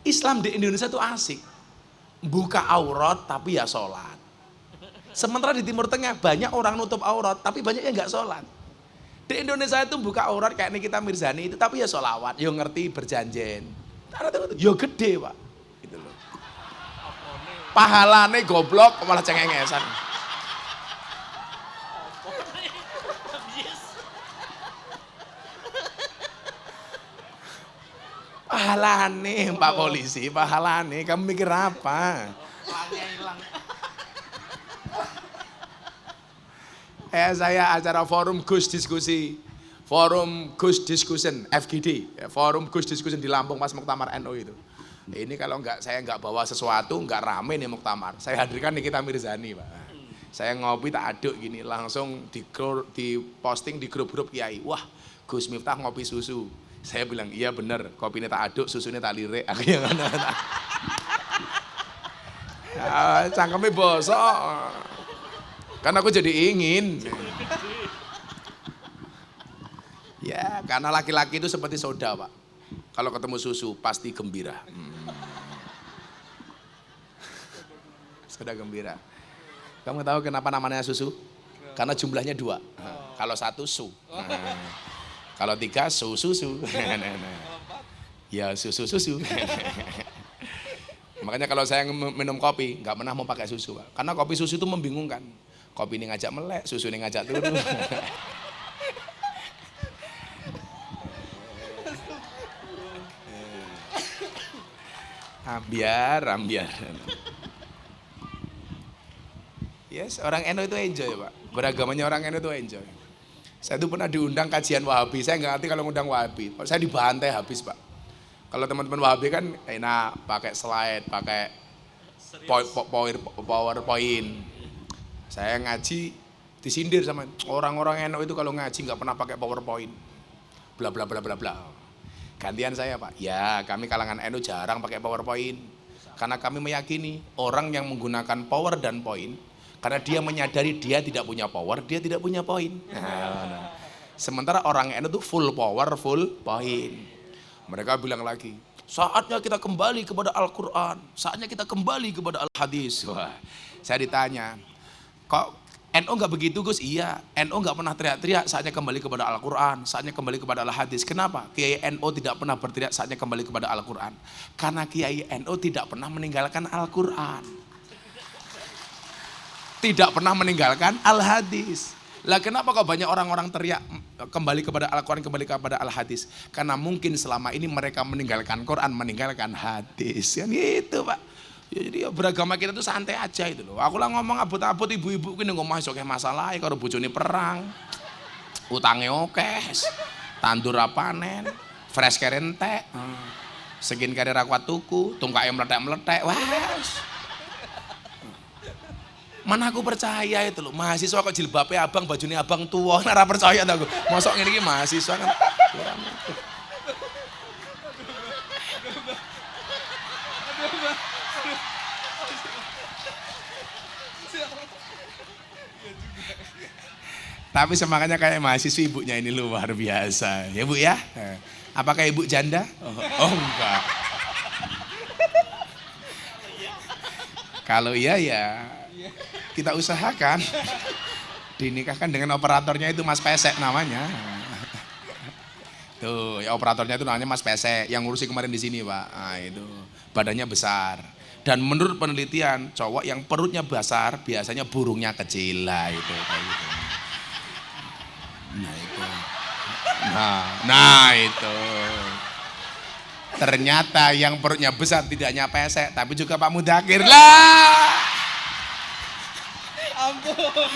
Islam di Indonesia itu asik. Buka aurat tapi ya sholat. Sementara di Timur Tengah banyak orang nutup aurat tapi banyak yang nggak sholat. Di Indonesia itu buka aurat kayak Nikita Mirzani itu tapi ya sholawat, yo ngerti berjanjen. Yo gede, Pak. Gitu loh. Pahalane goblok malah cengengesan. Pahalane Pak Polisi, pahalane. Kamu mikir apa? Saya acara forum Gus Diskusi, forum Gus Discussion, FGD, forum Gus Discussion di Lampung pas Muktamar NU itu. Ini kalau saya nggak bawa sesuatu, nggak rame nih Muktamar. Saya hadirkan Nikita Mirzani, Pak. Saya ngopi tak aduk gini, langsung di posting di grup-grup kiai. Wah, Gus Miftah ngopi susu. Saya bilang, iya bener, kopinya tak aduk, susunya tak lirik. Aku yang mana? Cangkemnya bosok. Karena aku jadi ingin. Ya, karena laki-laki itu seperti soda, Pak. Kalau ketemu susu pasti gembira. Soda gembira. Kamu tahu kenapa namanya susu? Karena jumlahnya 2. Kalau 1 su. Kalau 3 susu. Ya susu. Makanya kalau saya minum kopi nggak pernah mau pakai susu, Pak. Karena kopi susu itu membingungkan. Kopi ini ngajak melek, susu ini ngajak turun. Ambiar. Yes, orang NU itu enjoy, Pak. Beragamanya orang NU itu enjoy. Saya itu pernah diundang kajian Wahabi. Saya nggak ngerti kalau ngundang Wahabi. Saya dibantai habis, Pak. Kalau teman-teman Wahabi kan enak, pakai slide, pakai PowerPoint. Saya ngaji disindir sama orang-orang NU itu kalau ngaji nggak pernah pakai PowerPoint. Bla bla bla bla bla. Gantian saya, Pak. Ya, kami kalangan NU jarang pakai PowerPoint. Karena kami meyakini orang yang menggunakan power dan point karena dia menyadari dia tidak punya power, dia tidak punya point. Nah. Sementara orang NU itu full power, full point. Mereka bilang lagi, saatnya kita kembali kepada Al-Quran, saatnya kita kembali kepada Al-Hadis. Wah, saya ditanya, kok NU nggak begitu, Gus? Iya, NU nggak pernah teriak-teriak saatnya kembali kepada Al-Quran, saatnya kembali kepada Al-Hadis. Kenapa? Kiai NU tidak pernah berteriak saatnya kembali kepada Al-Quran. Karena Kiai NU tidak pernah meninggalkan Al-Quran. Tidak pernah meninggalkan Al-Hadis. Lah kenapa kok banyak orang-orang teriak kembali kepada Al-Quran, kembali kepada Al-Hadis? Karena mungkin selama ini mereka meninggalkan Quran, meninggalkan hadis. Kan gitu, Pak. Ya, jadi beragama kita tuh santai aja itu loh. Aku lah ngomong abot-abot ibu-ibu ini ngomong masuk ke masalah, kalau bojone perang, utangnya okes, tandur panen, fresh care entek, skin care ra kuat tuku, tungkae meletek-meletek, wes. Mana aku percaya itu loh, mahasiswa kok jilbabnya abang, bajunya abang tua, nara percaya aku. Mosok ini mahasiswa kan. Tapi semangatnya kayak mahasiswa, ibunya ini luar biasa. Ya Bu ya? Apakah ibu janda? Oh enggak. Kalau iya ya kita usahakan. Dinikahkan dengan operatornya itu Mas Pesek namanya. Tuh, ya operatornya itu namanya Mas Pesek yang ngurusi kemarin di sini, Pak. Nah, itu badannya besar. Dan menurut penelitian, cowok yang perutnya besar biasanya burungnya kecil lah itu kayak gitu. Nah itu. Nah itu. Ternyata yang perutnya besar tidak hanya Pesek, tapi juga Pak Mudakir lah. Ampun.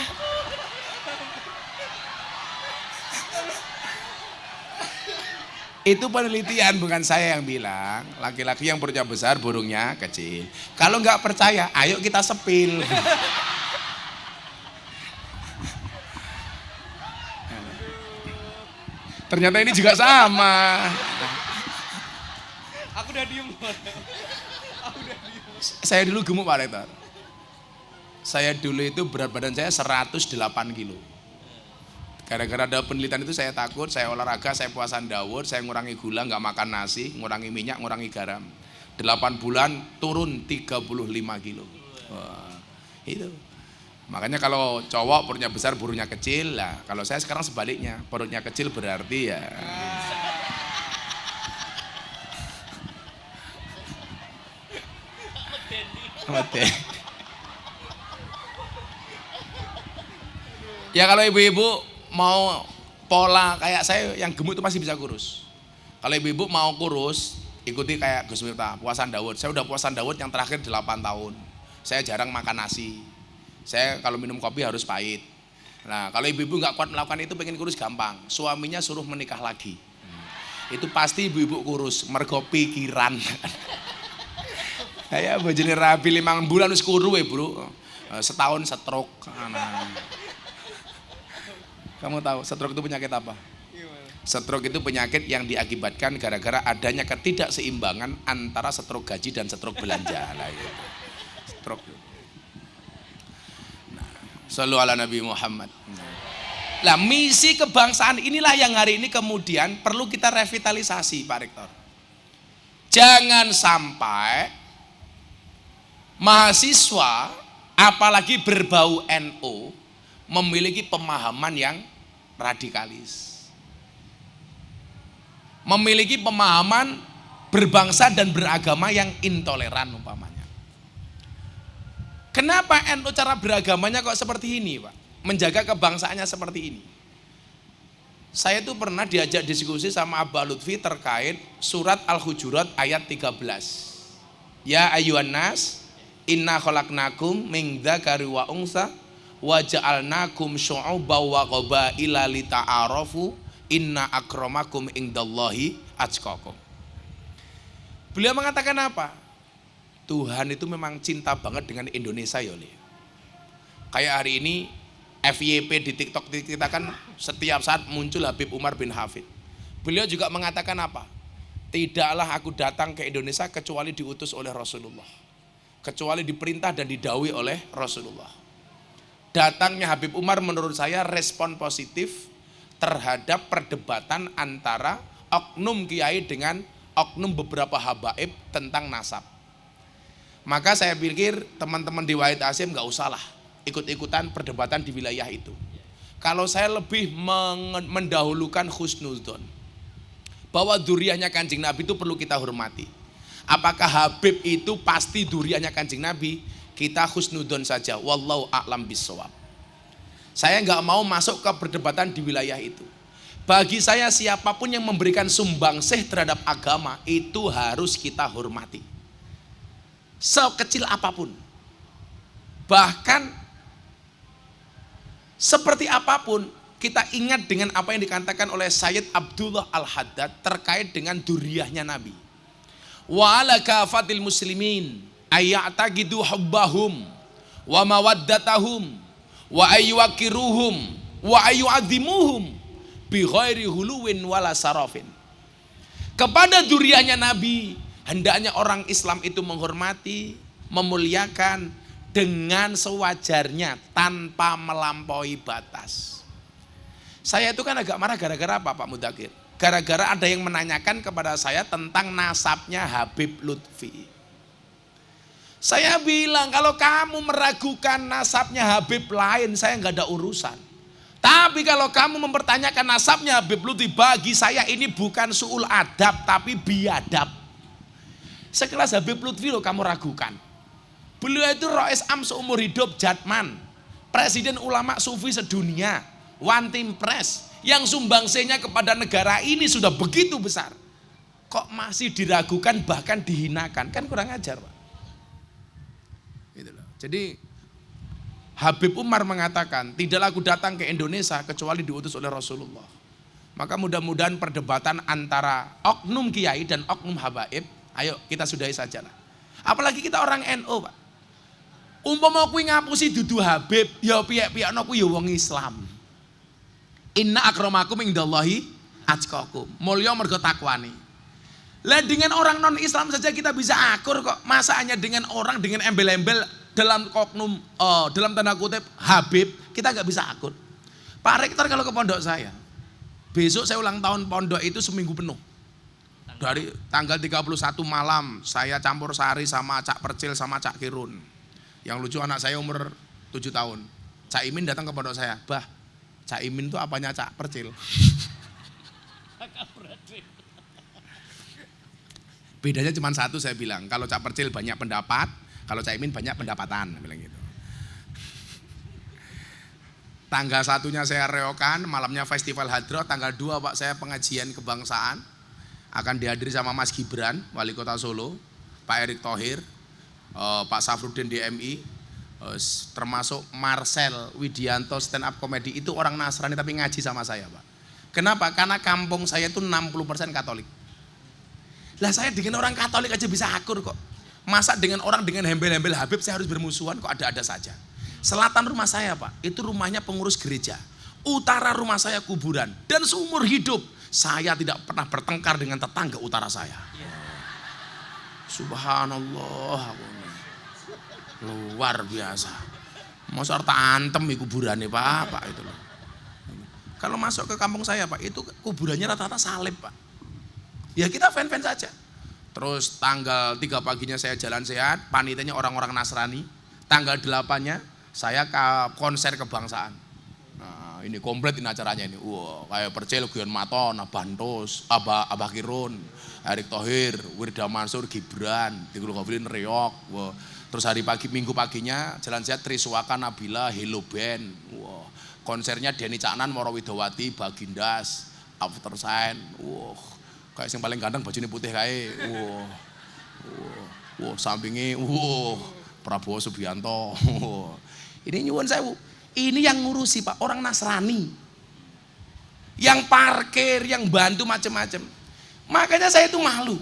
Itu penelitian, bukan saya yang bilang. Laki-laki yang perutnya besar, burungnya kecil. Kalau nggak percaya, ayo kita sepil. Ternyata ini juga sama. Aku udah diem. Saya dulu gemuk Pak Rektor. Saya dulu itu berat badan saya 108 kilo. Gara-gara ada penelitian itu saya takut, saya olahraga, saya puasan Daud, saya ngurangi gula, nggak makan nasi, ngurangi minyak, ngurangi garam. 8 bulan turun 35 kilo. Wah, itu. Makanya kalau cowok perutnya besar, burunya kecil lah. Kalau saya sekarang sebaliknya, perutnya kecil berarti ya. Ya kalau ibu-ibu mau pola kayak saya yang gemuk itu masih bisa kurus. Kalau ibu-ibu mau kurus, ikuti kayak Gus Miftah, puasan Daud. Saya udah puasan Daud yang terakhir 8 tahun. Saya jarang makan nasi. Saya kalau minum kopi harus pahit. Nah kalau ibu-ibu nggak kuat melakukan itu, pengen kurus gampang. Suaminya suruh menikah lagi. Itu pasti ibu-ibu kurus, mergo pikiran. Kayak bojone rabi 5 bulan wis kuru bro. Setahun stroke. Nah. Kamu tahu stroke itu penyakit apa? Stroke itu penyakit yang diakibatkan gara-gara adanya ketidakseimbangan antara stroke gaji dan stroke belanja. Nah, gitu. Stroke. Nah, sallu ala Nabi Muhammad. Nah, misi kebangsaan inilah yang hari ini kemudian perlu kita revitalisasi, Pak Rektor. Jangan sampai mahasiswa apalagi berbau NU memiliki pemahaman yang radikalis, memiliki pemahaman berbangsa dan beragama yang intoleran umpamanya. Kenapa NU cara beragamanya kok seperti ini Pak? Menjaga kebangsaannya seperti ini. Saya tuh pernah diajak diskusi sama Abah Lutfi terkait surat Al-Hujurat ayat 13. Ya ayyuhan nas, inna khalaqnakum min dzakari wa unsa wa ja'alnakum syu'uban wa qabaila lita'arafu inna akramakum indallahi atqakum. Beliau mengatakan apa? Tuhan itu memang cinta banget dengan Indonesia ya. Kayak hari ini FYP di TikTok kita kan setiap saat muncul Habib Umar bin Hafid. Beliau juga mengatakan apa? Tidaklah aku datang ke Indonesia kecuali diutus oleh Rasulullah, kecuali diperintah dan didhawuhi oleh Rasulullah. Datangnya Habib Umar menurut saya respon positif terhadap perdebatan antara oknum kiai dengan oknum beberapa habaib tentang nasab. Maka saya pikir teman-teman di Wahid Hasyim gak usahlah ikut-ikutan perdebatan di wilayah itu. Kalau saya lebih mendahulukan husnudzon, bahwa duriannya Kanjeng Nabi itu perlu kita hormati. Apakah Habib itu pasti duriannya Kanjeng Nabi? Kita husnudzon saja, wallahu a'lam bissawab. Saya nggak mau masuk ke perdebatan di wilayah itu. Bagi saya siapapun yang memberikan sumbangsih terhadap agama itu harus kita hormati, sekecil apapun. Bahkan seperti apapun, kita ingat dengan apa yang dikatakan oleh Sayyid Abdullah Al-Haddad terkait dengan duriyahnya Nabi. Wa ala kafatil muslimin ayya'taqidu hubbahum wa mawaddatahum wa ayyuwakiruhum wa ayyu'adzimuhum bi ghairi huluwin wala sarafin. Kepada duriyahnya Nabi hendaknya orang Islam itu menghormati, memuliakan dengan sewajarnya tanpa melampaui batas. Saya itu kan agak marah gara-gara apa Pak Mudakir? Gara-gara ada yang menanyakan kepada saya tentang nasabnya Habib Lutfi. Saya bilang kalau kamu meragukan nasabnya Habib lain, saya nggak ada urusan. Tapi kalau kamu mempertanyakan nasabnya Habib Lutfi, bagi saya ini bukan su'ul adab tapi biadab. Sekelas Habib Lutfi loh kamu ragukan. Beliau itu Rois Am seumur hidup Jatman, presiden ulama sufi sedunia, one team press, yang sumbangsihnya kepada negara ini sudah begitu besar. Kok masih diragukan bahkan dihinakan? Kan kurang ajar Pak. Gitu loh. Jadi Habib Umar mengatakan, tidaklah aku datang ke Indonesia kecuali diutus oleh Rasulullah. Maka mudah-mudahan perdebatan antara oknum kiai dan oknum habaib, ayo kita sudahi saja lah. Apalagi kita orang NU Pak. Umpama kuwi ngapusi dudu Habib, ya piyek-piyekno kuwi ya wong Islam. Inna akramakum indallahi atqakum. Mulya mergo takwani. Lah dengan orang non Islam saja kita bisa akur kok. Masa hanya dengan orang dengan embel-embel dalam oknum dalam tanda kutip Habib kita nggak bisa akur. Pak Rektor kalau ke pondok saya, besok saya ulang tahun pondok itu seminggu penuh. Dari tanggal 31 malam saya campur sari sama Cak Percil sama Cak Kirun. Yang lucu anak saya umur 7 tahun. Cak Imin datang ke pondok saya, "Bah, Cak Imin itu apanya Cak Percil?" Bedanya cuma satu saya bilang, kalau Cak Percil banyak pendapat, kalau Cak Imin banyak pendapatan, bilang gitu. Tanggal 1-nya saya reokan, malamnya festival hadroh, tanggal 2 Pak saya pengajian kebangsaan. Akan dihadiri sama Mas Gibran, Wali Kota Solo, Pak Erick Thohir, Pak Safruddin DMI, termasuk Marcel Widianto stand up comedy, itu orang Nasrani tapi ngaji sama saya Pak. Kenapa? Karena kampung saya itu 60% Katolik. Lah saya dengan orang Katolik aja bisa akur kok. Masa dengan orang dengan hembel-hembel Habib saya harus bermusuhan, kok ada-ada saja. Selatan rumah saya Pak, itu rumahnya pengurus gereja. Utara rumah saya kuburan. Dan seumur hidup saya tidak pernah bertengkar dengan tetangga utara saya. Subhanallah. Luar biasa. Masa tak antem di kuburannya Pak itu loh. Kalau masuk ke kampung saya Pak, itu kuburannya rata-rata salib Pak. Ya kita fan-fan saja. Terus tanggal 3 paginya saya jalan sehat, panitianya orang-orang Nasrani. Tanggal 8-nya saya ke konser kebangsaan. Nah, ini komplit ini acaranya ini. Wah, kayak Percil, Gion Maton, Bantos, Abah Kirun, Erick Thohir, Wirda Mansur, Gibran, Tigul Gofilin, Reok. Wah. Terus hari pagi, minggu paginya jalan sehat Triswaka, Nabila, Hello Band. Wah. Konsernya Denny Caknan, Moro Widowati, Bagindas, After Sign. Wah. Kayak yang paling ganteng bajunya putih kayak. Wah. Wah, sampingnya Prabowo Subianto. Ini nyuwun sewu. Ini yang ngurusi Pak, orang Nasrani. Yang parkir, yang bantu macam-macam. Makanya saya itu malu.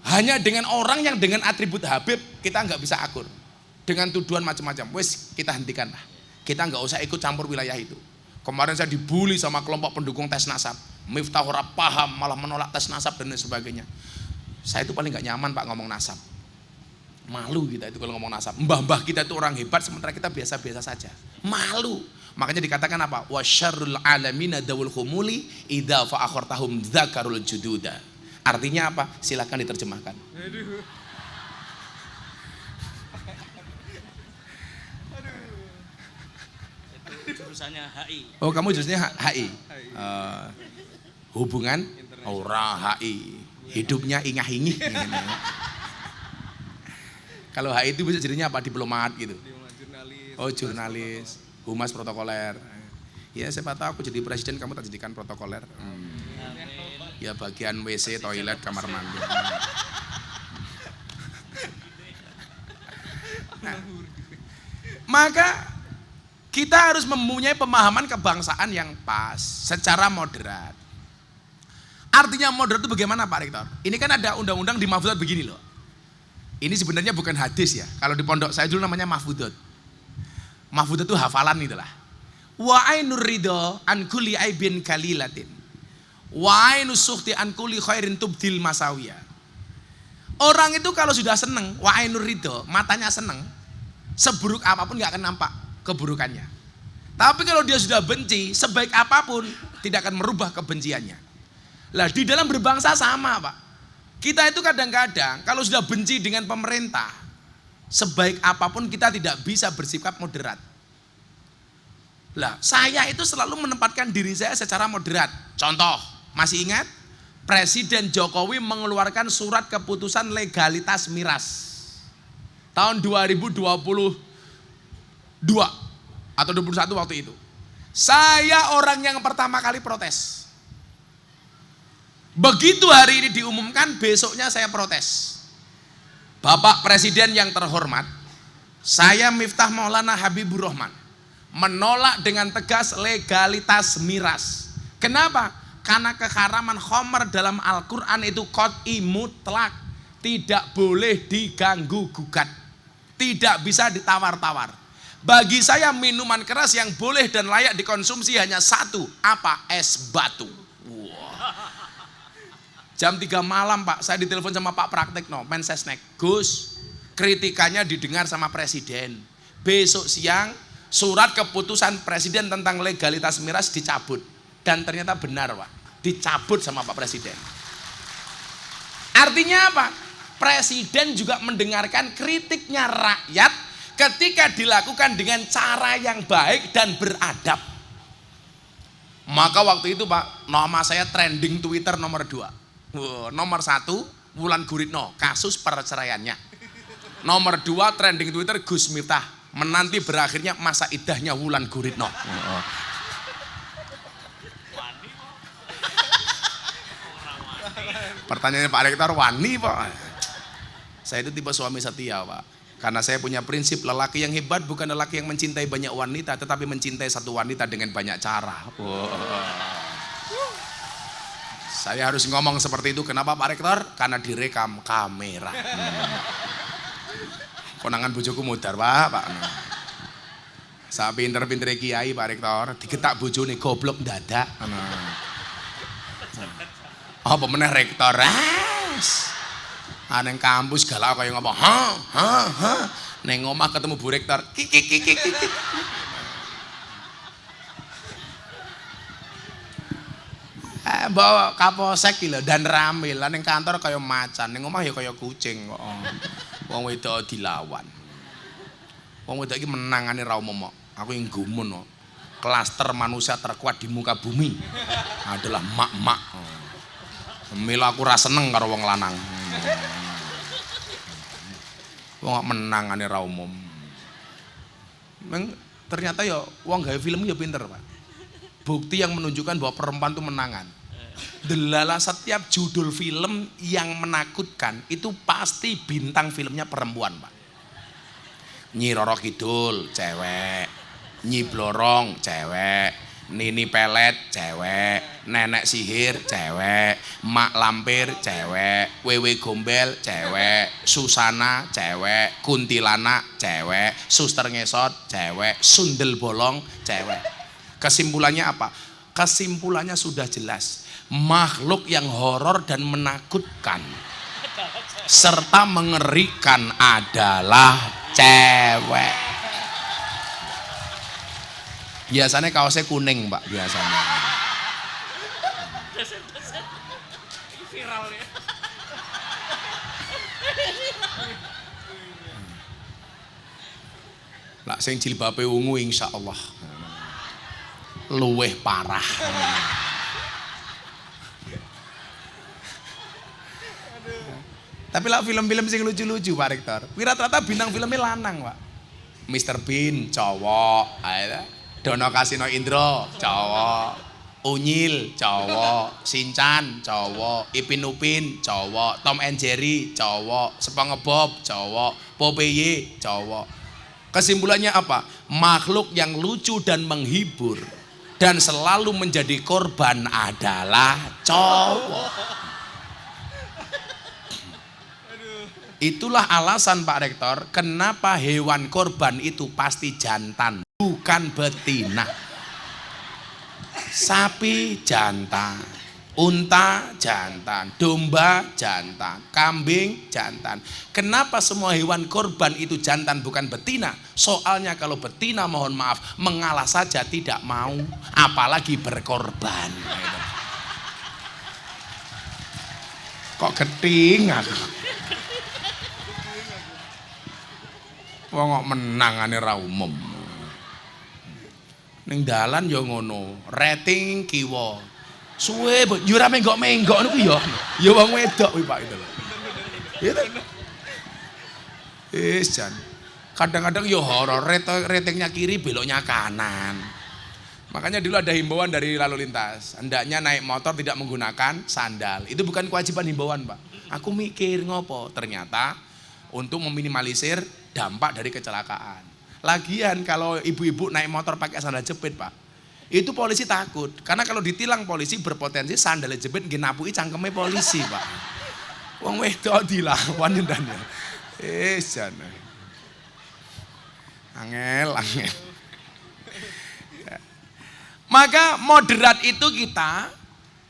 Hanya dengan orang yang dengan atribut Habib kita nggak bisa akur. Dengan tuduhan macam-macam. Wes kita hentikan lah. Kita nggak usah ikut campur wilayah itu. Kemarin saya dibully sama kelompok pendukung tes nasab. Miftah ora paham, malah menolak tes nasab dan lain sebagainya. Saya itu paling nggak nyaman Pak ngomong nasab. Malu kita itu kalau ngomong nasab. Mbah-mbah kita itu orang hebat sementara kita biasa-biasa saja. Malu. Makanya dikatakan apa? Wa syarrul alamina dawul khumuli idza fa akhirtahum dzakarul jududa. Artinya apa? Silakan diterjemahkan. Itu jurusannya HI. Oh, kamu jurusannya HI. Hubungan ora HI. Hidupnya ingah-ingih. Kalau HI itu bisa jadinya apa? Diplomat gitu. Oh, jurnalis, humas protokoler. Ya siapa tahu aku jadi presiden, kamu tak jadikan protokoler. Ya bagian WC, toilet, kamar mandi. Nah, maka kita harus mempunyai pemahaman kebangsaan yang pas, secara moderat. Artinya moderat itu bagaimana Pak Rektor? Ini kan ada undang-undang di Mahfudzat begini loh. Ini sebenarnya bukan hadis ya. Kalau di pondok saya dulu namanya mahfudzat. Mahfudzat itu hafalan itulah. Wa ainur ridho an kulli aibin kalilatin. Wa ainus sukhti an kulli khairin tubdil masawiya. Orang itu kalau sudah seneng, wa ainur ridho, matanya seneng, seburuk apapun gak akan nampak keburukannya. Tapi kalau dia sudah benci, sebaik apapun tidak akan merubah kebenciannya. Lah di dalam berbangsa sama Pak. Kita itu kadang-kadang kalau sudah benci dengan pemerintah, sebaik apapun kita tidak bisa bersikap moderat. Lah, saya itu selalu menempatkan diri saya secara moderat. Contoh, masih ingat? Presiden Jokowi mengeluarkan surat keputusan legalitas miras tahun 2022 atau 21 waktu itu. Saya orang yang pertama kali protes. Begitu hari ini diumumkan, besoknya saya protes. Bapak Presiden yang terhormat, saya Miftah Maulana Habibur Rahman menolak dengan tegas legalitas miras. Kenapa? Karena keharaman khamr dalam Al-Quran itu qat'i mutlak, tidak boleh diganggu gugat, tidak bisa ditawar-tawar. Bagi saya minuman keras yang boleh dan layak dikonsumsi hanya satu, apa? Es batu. Wow. Jam 3 malam Pak, saya ditelepon sama Pak Praktekno, Mensesnek. Gus, kritikannya didengar sama Presiden. Besok siang surat keputusan Presiden tentang legalitas miras dicabut. Dan ternyata benar Pak, dicabut sama Pak Presiden. Artinya apa? Presiden juga mendengarkan kritiknya rakyat ketika dilakukan dengan cara yang baik dan beradab. Maka waktu itu Pak, nama saya trending Twitter nomor 2. Nomor 1, Wulan Guritno, kasus perceraiannya. Nomor 2, trending Twitter Gus Miftah, menanti berakhirnya masa idahnya Wulan Guritno. Pertanyaannya Pak Rektor, wani Pak? Saya itu tipe suami setia Pak. Karena saya punya prinsip lelaki yang hebat bukan lelaki yang mencintai banyak wanita, tetapi mencintai satu wanita dengan banyak cara. Saya harus ngomong seperti itu. Kenapa Pak Rektor? Karena direkam kamera. Konangan bojoku mudar Pak. Saya pinter-pinter kiai Pak Rektor, digetak bojone goblok dadak. Apa meneh Rektor? Neng kampus galak kaya ngomong, neng omah ketemu Bu Rektor, kik. Bawa kapolsek lho dan rame lah neng kantor kaya macan, neng omah ya kaya kucing kok. Wong wedok dilawan. Wong wedok iki menangane ra umum kok. Aku yang gumun kok. Klaster manusia terkuat di muka bumi adalah mak-mak. Mila aku ra seneng karo wong lanang. Wong menangane ra umum. Ternyata ya wong gawe film ya pinter Pak. Bukti yang menunjukkan bahwa perempuan itu menangan. Delala setiap judul film yang menakutkan itu pasti bintang filmnya perempuan Pak. Nyi Roro Kidul cewek, Nyi Blorong cewek, Nini Pelet cewek, Nenek Sihir cewek, Mak Lampir cewek, Wewe Gombel cewek, Susana cewek, Kuntilanak cewek, Suster Ngesot cewek, Sundel Bolong cewek. Kesimpulannya apa? Kesimpulannya sudah jelas. Makhluk yang horor dan menakutkan serta mengerikan adalah cewek. Biasanya kaosnya kuning Pak, biasanya. Viral ya. Lah sing jilbabe ungu insyaallah luweh parah. Tapi lah film-film sing lucu-lucu Pak Rektor. Rata-rata bintang filmnya lanang Pak. Mr. Bean cowok, Dono Kasino Indro cowok, Unyil cowok, Shinchan cowok, Ipin Upin cowok, Tom and Jerry cowok, SpongeBob cowok, Popeye cowok. Kesimpulannya apa? Makhluk yang lucu dan menghibur dan selalu menjadi korban adalah cowok. Itulah alasan Pak Rektor, kenapa hewan korban itu pasti jantan, bukan betina. Sapi jantan, unta jantan, domba jantan, kambing jantan. Kenapa semua hewan korban itu jantan bukan betina? Soalnya kalau betina mohon maaf mengalah saja tidak mau, apalagi berkorban. Kok keting aku? Wong kok menangane ra umum. Ning dalan ya ngono, rating kiwa. Suwe yo ora menggok-menggok niku ya. Ya wong wedok kuwi Pak itu lho. Itu. Jan. Kadang-kadang yo horor, ratingnya kiri beloknya kanan. Makanya dulu ada himbauan dari lalu lintas, hendaknya naik motor tidak menggunakan sandal. Itu bukan kewajiban himbauan Pak. Aku mikir ngopo, ternyata untuk meminimalisir dampak dari kecelakaan. Lagian kalau ibu-ibu naik motor pakai sandal jepit Pak, itu polisi takut. Karena kalau ditilang polisi berpotensi sandal jepit ngenapui cangkeme polisi Pak. Wong wedok dilawan ndane. Jane. Angel. Maka moderat itu kita,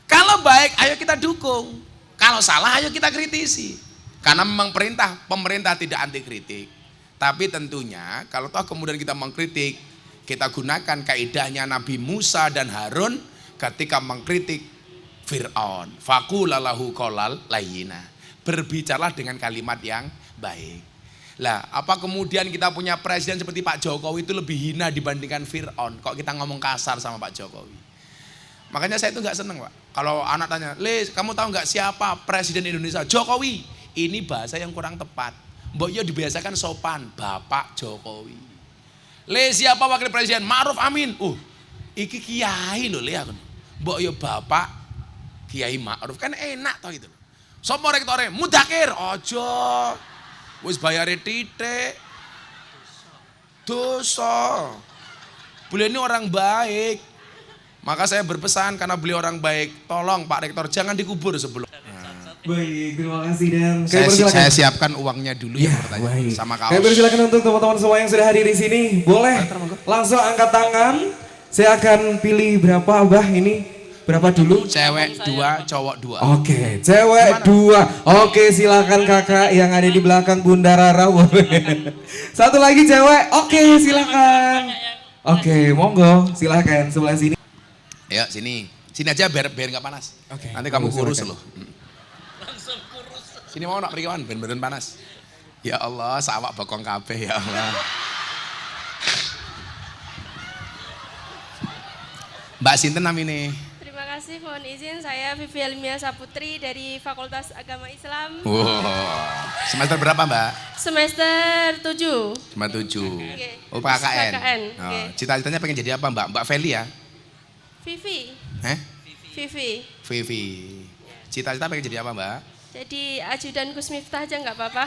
kalau baik ayo kita dukung. Kalau salah ayo kita kritisi. Karena memang pemerintah tidak anti kritik. Tapi tentunya kalau toh kemudian kita mengkritik, kita gunakan kaidahnya Nabi Musa dan Harun ketika mengkritik Fir'aun. Faqulalahu qaulal layyina. Berbicaralah dengan kalimat yang baik. Lah, apa kemudian kita punya presiden seperti Pak Jokowi itu lebih hina dibandingkan Fir'aun? Kok kita ngomong kasar sama Pak Jokowi? Makanya saya itu nggak seneng, Pak. Kalau anak tanya, "Le, kamu tahu nggak siapa presiden Indonesia?" Jokowi. Ini bahasa yang kurang tepat. Mbok yo dibiasakan sopan, Bapak Jokowi. Le, siapa wakil presiden? Ma'ruf Amin. Iki kiai lho, Le aku. Mbok yo Bapak Kiai Ma'ruf, kan enak toh itu. Sopo rektore? Mudakir. Ojo. Wis bayare titik. Dosa. Beliau ini orang baik. Maka saya berpesan karena beliau orang baik, tolong Pak Rektor jangan dikubur sebelum. Baik, terima kasih dan Saya siapkan uangnya dulu ya, pertanyaan sama kaos. Kami persilakan untuk teman-teman semua yang sudah hadir di sini, boleh langsung angkat tangan. Saya akan pilih berapa Abah ini? Berapa dulu? Cewek 2, cowok 2. Oke, cewek 2. Oke, silakan kakak yang ada di belakang Bunda Rara. Satu lagi cewek. Oke, silakan. Oke, monggo, silakan sebelah sini. Ya sini aja biar nggak panas. Oke. Nanti kamu kurus Silakan. loh. Langsung kurus. Sini mau nak pergi kawan, ben panas. Ya Allah, sawak bokong kabeh ya Allah. Mbak Sinten namanya? Terima kasih, mohon izin saya Vivi Elmia Saputri dari Fakultas Agama Islam. Semester berapa Mbak? Semester 7. Semester 7. Oke. Oh PKKN. PKKN, Oh, oke. cita-citanya pengen jadi apa Mbak? Mbak Feli ya? Vivi. Vivi. Vivi. Cita-cita pengen jadi apa Mbak? Jadi ajudan Gus Miftah aja nggak apa-apa.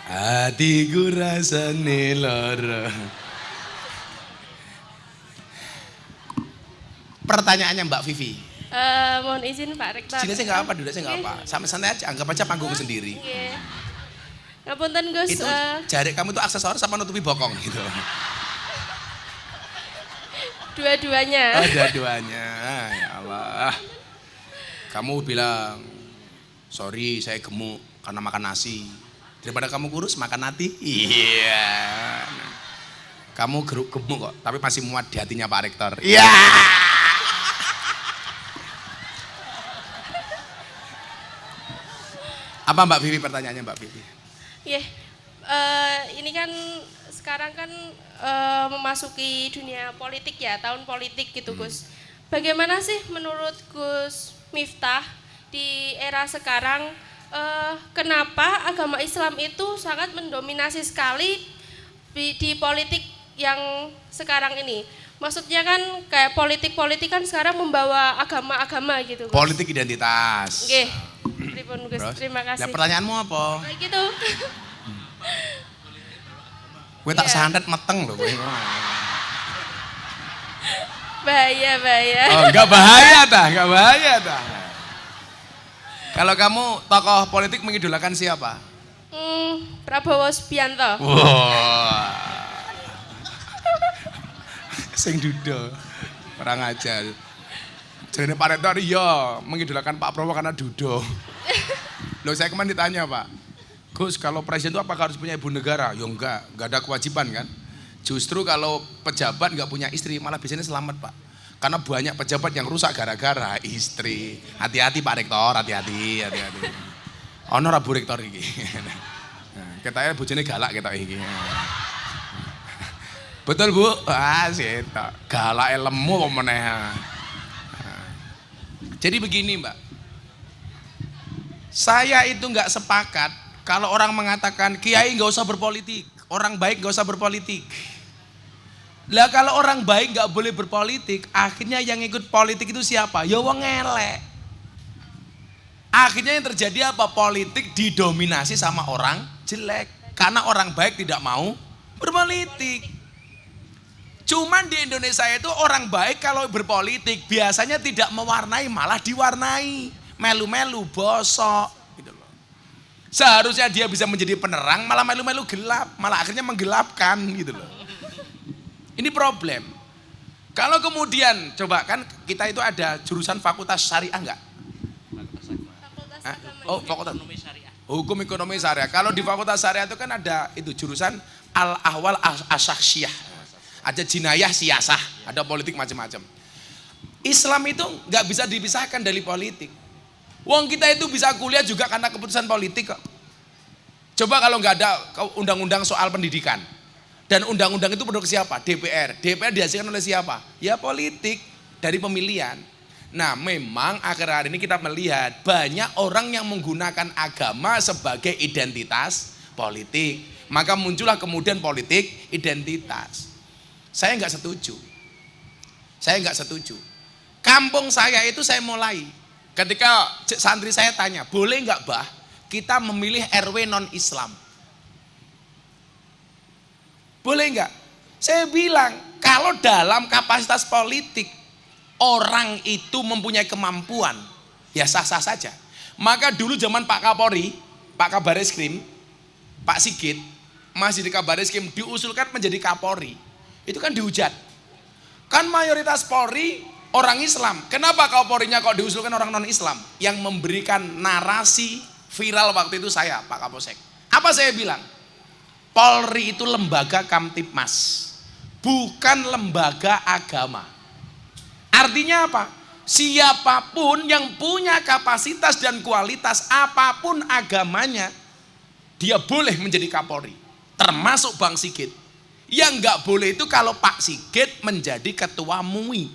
Hatiku rasane lara. Pertanyaannya Mbak Vivi. Mohon izin Pak Rektor. Sini saya nggak apa, duduk saya nggak apa. Sama santai aja, anggap aja panggung sendiri. Oke. Ngapunten Gus. Itu jari kamu tuh aksesoris sama nutupi bokong gitu. Dua-duanya. Dua-duanya, ya Allah. Kamu bilang, sorry saya gemuk karena makan nasi. Daripada kamu kurus makan hati. Iya. Kamu gemuk kok, tapi masih muat di hatinya Pak Rektor. Iya. Apa Mbak Vivi pertanyaannya Mbak Vivi? Iya. Ini kan sekarang kan memasuki dunia politik ya, tahun politik gitu Gus. Bagaimana sih menurut Gus Miftah di era sekarang, kenapa agama Islam itu sangat mendominasi sekali di politik yang sekarang ini? Maksudnya kan kayak politik kan sekarang membawa agama-agama gitu Gus. Politik identitas. Oke, Gus, terima kasih. Nah, pertanyaanmu apa? Kayak gitu. Gue tak Iya. santet meteng loh. Bahaya. Oh, enggak bahaya dah. Kalau kamu tokoh politik mengidolakan siapa? Prabowo Subianto. Wah. Sing duda. Orang aja. Jadi Pak Rektor iya mengidolakan Pak Prabowo karena duda. Loh saya kemarin ditanya Pak, Gus kalau presiden itu apakah harus punya ibu negara? Ya enggak ada kewajiban kan. Justru kalau pejabat enggak punya istri malah biasanya selamat Pak. Karena banyak pejabat yang rusak gara-gara istri. Hati-hati Pak Rektor, hati-hati. Ono ra Bu Rektor iki. Ketake bojone galak ketok iki. Betul Bu? Setok. Galake lemu apa meneh. Jadi begini Mbak. Saya itu enggak sepakat kalau orang mengatakan kiai enggak usah berpolitik, orang baik enggak usah berpolitik. Lah kalau orang baik nggak boleh berpolitik, akhirnya yang ikut politik itu siapa? Ya wong elek. Akhirnya yang terjadi apa? Politik didominasi sama orang jelek. Karena orang baik tidak mau berpolitik. Cuman di Indonesia itu orang baik kalau berpolitik biasanya tidak mewarnai, malah diwarnai. Melu-melu, bosok. Gitu loh. Seharusnya dia bisa menjadi penerang, malah melu-melu gelap. Malah akhirnya menggelapkan gitu loh. Ini problem. Kalau kemudian, coba kan kita itu ada jurusan fakultas syariah enggak? Fakultas Hah? Agama. Oh, fakultas Ekonomi syariah. hukum ekonomi syariah. Kalau di fakultas syariah itu kan ada itu jurusan al-ahwal asyakhsiyah. Ada jinayah siasah, ada politik macam-macam. Islam itu nggak bisa dipisahkan dari politik. Wong kita itu bisa kuliah juga karena keputusan politik kok. Coba kalau nggak ada undang-undang soal pendidikan. Dan undang-undang itu produk siapa? DPR. DPR dihasilkan oleh siapa? Ya politik dari pemilihan. Nah memang akhir-akhir ini kita melihat banyak orang yang menggunakan agama sebagai identitas politik. Maka muncullah kemudian politik identitas. Saya nggak setuju. Saya nggak setuju. Kampung saya itu saya mulai. Ketika santri saya tanya, boleh nggak bah kita memilih RW non-Islam? Boleh nggak? Saya bilang, kalau dalam kapasitas politik orang itu mempunyai kemampuan, ya sah-sah saja. Maka dulu zaman Pak Kapolri, Pak Kabar Eskrim, Pak Sigit, masih di Kabar Eskrim diusulkan menjadi Kapolri. Itu kan dihujat. Kan mayoritas Polri orang Islam. Kenapa Kapolrinya kok diusulkan orang non-Islam? Yang memberikan narasi viral waktu itu saya, Pak Kapolsek. Apa saya bilang? Polri itu lembaga Kamtipmas, bukan lembaga agama. Artinya apa? Siapapun yang punya kapasitas dan kualitas apapun agamanya, dia boleh menjadi Kapolri, termasuk Bang Sigit. Yang nggak boleh itu kalau Pak Sigit menjadi ketua MUI.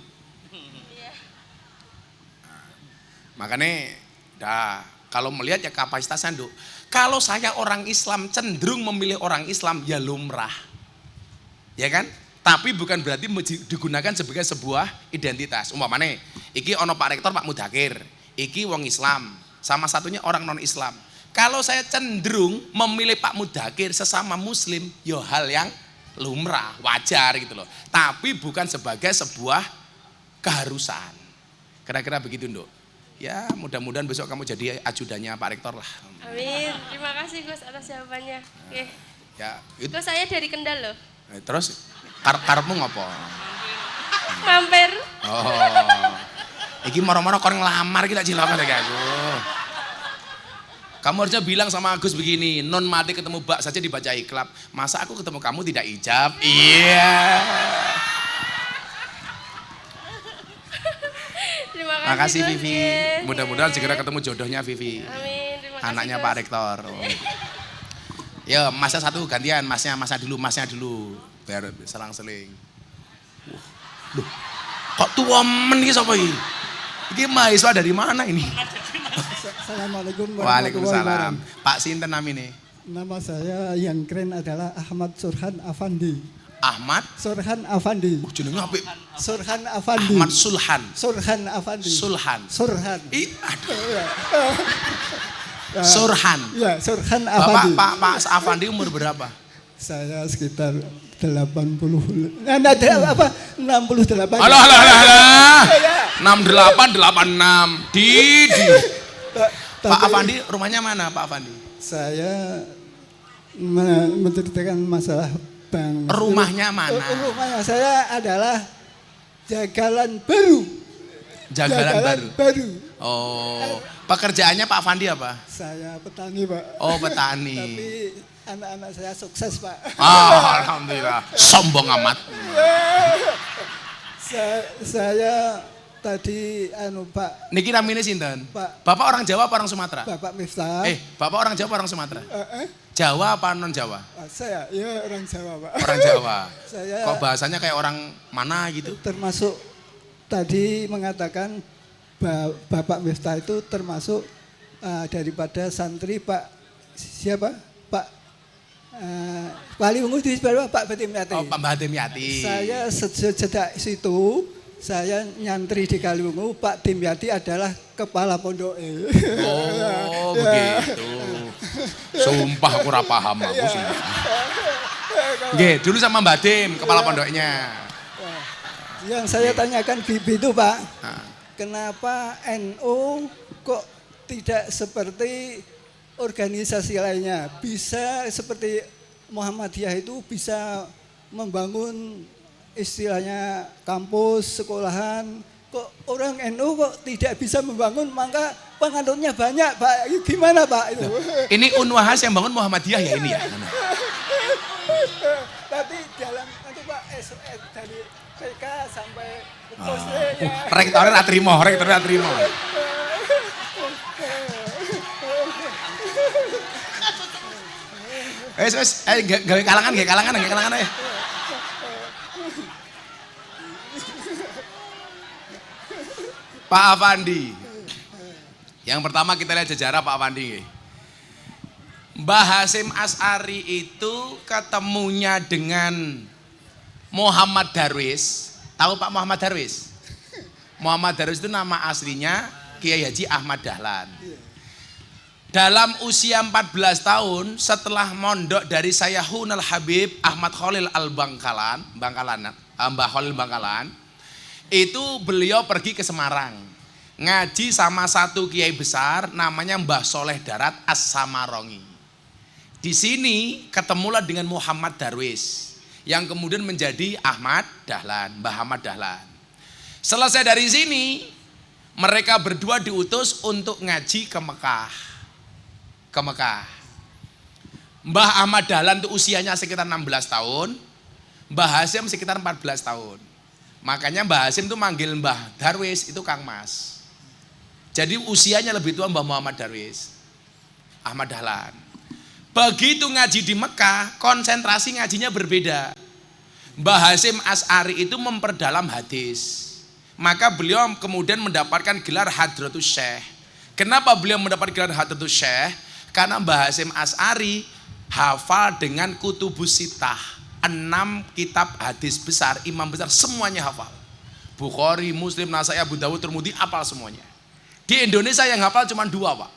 Makanya, kalau melihat ya kapasitasnya, Nduk. Kalau saya orang Islam cenderung memilih orang Islam ya lumrah, ya kan? Tapi bukan berarti digunakan sebagai sebuah identitas. Umpamane, iki ono Pak Rektor Pak Mudakir, iki wong Islam, sama satunya orang non Islam. Kalau saya cenderung memilih Pak Mudakir sesama Muslim, yo hal yang lumrah, wajar gitu loh. Tapi bukan sebagai sebuah keharusan. Kira-kira begitu, Nduk. Ya mudah-mudahan besok kamu jadi ajudannya Pak Rektor lah. Amin. Terima kasih Gus atas jawabannya. Oke. Ya, itu. Gus saya dari Kendal loh. Terus karepmu ngopo? Mampir. Oh. Iki moro-moro kon nglamar iki tak cilaka lek aku. Kamu harusnya bilang sama Agus begini, non mati ketemu Mbak saja dibaca iklab. Masa aku ketemu kamu tidak ijab? Iya. Terima Makasih Gus. Vivi. Yes, Mudah-mudahan yes. segera ketemu jodohnya Vivi. Amin. Terima kasih. Anaknya Gus. Pak Rektor. Ya, masnya satu gantian, masnya dulu. Biar selang-seling. Loh, kok tua men iki sapa iki? Iki mahasiswa dari mana ini? Assalamualaikum warahmatullahi Waalaikumsalam. wabarakatuh. Pak sinten namine? Nama saya yang keren adalah Ahmad Surhan Afandi. Ahmad. Surhan Afandi. Jenenge apik. Surhan Afandi. Ahmad Sulhan. Surhan Afandi. Sulhan. Surhan. Aduh. Surhan. Ya, Surhan Bapak Afandi. Pak Afandi umur berapa? Saya sekitar 80. Apa? 68. Alah. 6886. Didi. Pak Afandi rumahnya mana Pak Afandi? Saya menceritakan masalah Bang. Rumahnya mana? Rumahnya saya adalah Jagalan Baru. Jagalan baru. Baru. Oh, pekerjaannya Pak Afandi apa? Saya petani, Pak. Oh, petani. Tapi anak-anak saya sukses, Pak. Alhamdulillah. Sombong amat. Saya tadi Pak Niki namanya sinten? Pak. Bapak orang Jawa apa orang Sumatera? Bapak Miftah. Bapak orang Jawa apa orang Sumatera? Eh? Jawa apa non Jawa? Saya ya orang Jawa, Pak. Orang Jawa. Saya Kok bahasanya kayak orang mana gitu? termasuk tadi mengatakan Bapak Miftah itu termasuk daripada santri Pak siapa? Pak Wali Ungu di sebelah Pak Batim Yati. Oh, Pak Batim Yati. Saya sejak situ saya nyantri di Kaliwungu, Pak Dimyati adalah kepala pondok. Oh, begitu. Sumpah aku ora paham aku sumpah. Nggih, dulu sama Mbak Dim, kepala pondoknya. Yang saya tanyakan itu Pak, Nah. kenapa NU kok tidak seperti organisasi lainnya? Bisa seperti Muhammadiyah itu bisa membangun istilahnya kampus, sekolahan, kok orang NU kok tidak bisa membangun, maka penganutnya banyak Pak. Gimana Pak itu? Ini Unwahas yang bangun Muhammadiyah ya ini ya? Tapi jalan nanti Pak dari PK sampai posnya. Rektornya tak terima. Gawe kalangan ya. Pak Afandi. Yang pertama kita lihat sejarah Pak Afandi. Mbah Hasyim Asy'ari itu ketemunya dengan Muhammad Darwis. Tahu Pak Muhammad Darwis? Muhammad Darwis itu nama aslinya Kiai Haji Ahmad Dahlan. Dalam usia 14 tahun setelah mondok dari Sayyahunal Habib Ahmad Khalil Al-Bangkalan, Mbah Khalil Bangkalan, itu beliau pergi ke Semarang. Ngaji sama satu kiai besar namanya Mbah Soleh Darat As-Samarongi. Di sini ketemulah dengan Muhammad Darwis yang kemudian menjadi Ahmad Dahlan, Mbah Ahmad Dahlan. Selesai dari sini, mereka berdua diutus untuk ngaji ke Mekah. Mbah Ahmad Dahlan itu usianya sekitar 16 tahun, Mbah Hasyim sekitar 14 tahun. Makanya Mbah Hasyim itu manggil Mbah Darwis itu Kang Mas. Jadi usianya lebih tua Mbah Muhammad Darwis, Ahmad Dahlan. Begitu ngaji di Mekah, konsentrasi ngajinya berbeda. Mbah Hasyim Asy'ari itu memperdalam hadis. Maka beliau kemudian mendapatkan gelar Hadratus Syekh. Kenapa beliau mendapat gelar Hadratus Syekh? Karena Mbah Hasyim Asy'ari hafal dengan Kutubus Sittah, 6 kitab hadis besar, imam besar semuanya hafal. Bukhari, Muslim, Nasai, Abu Dawud, Tirmidzi hafal semuanya. Di Indonesia yang hafal cuma 2 Pak.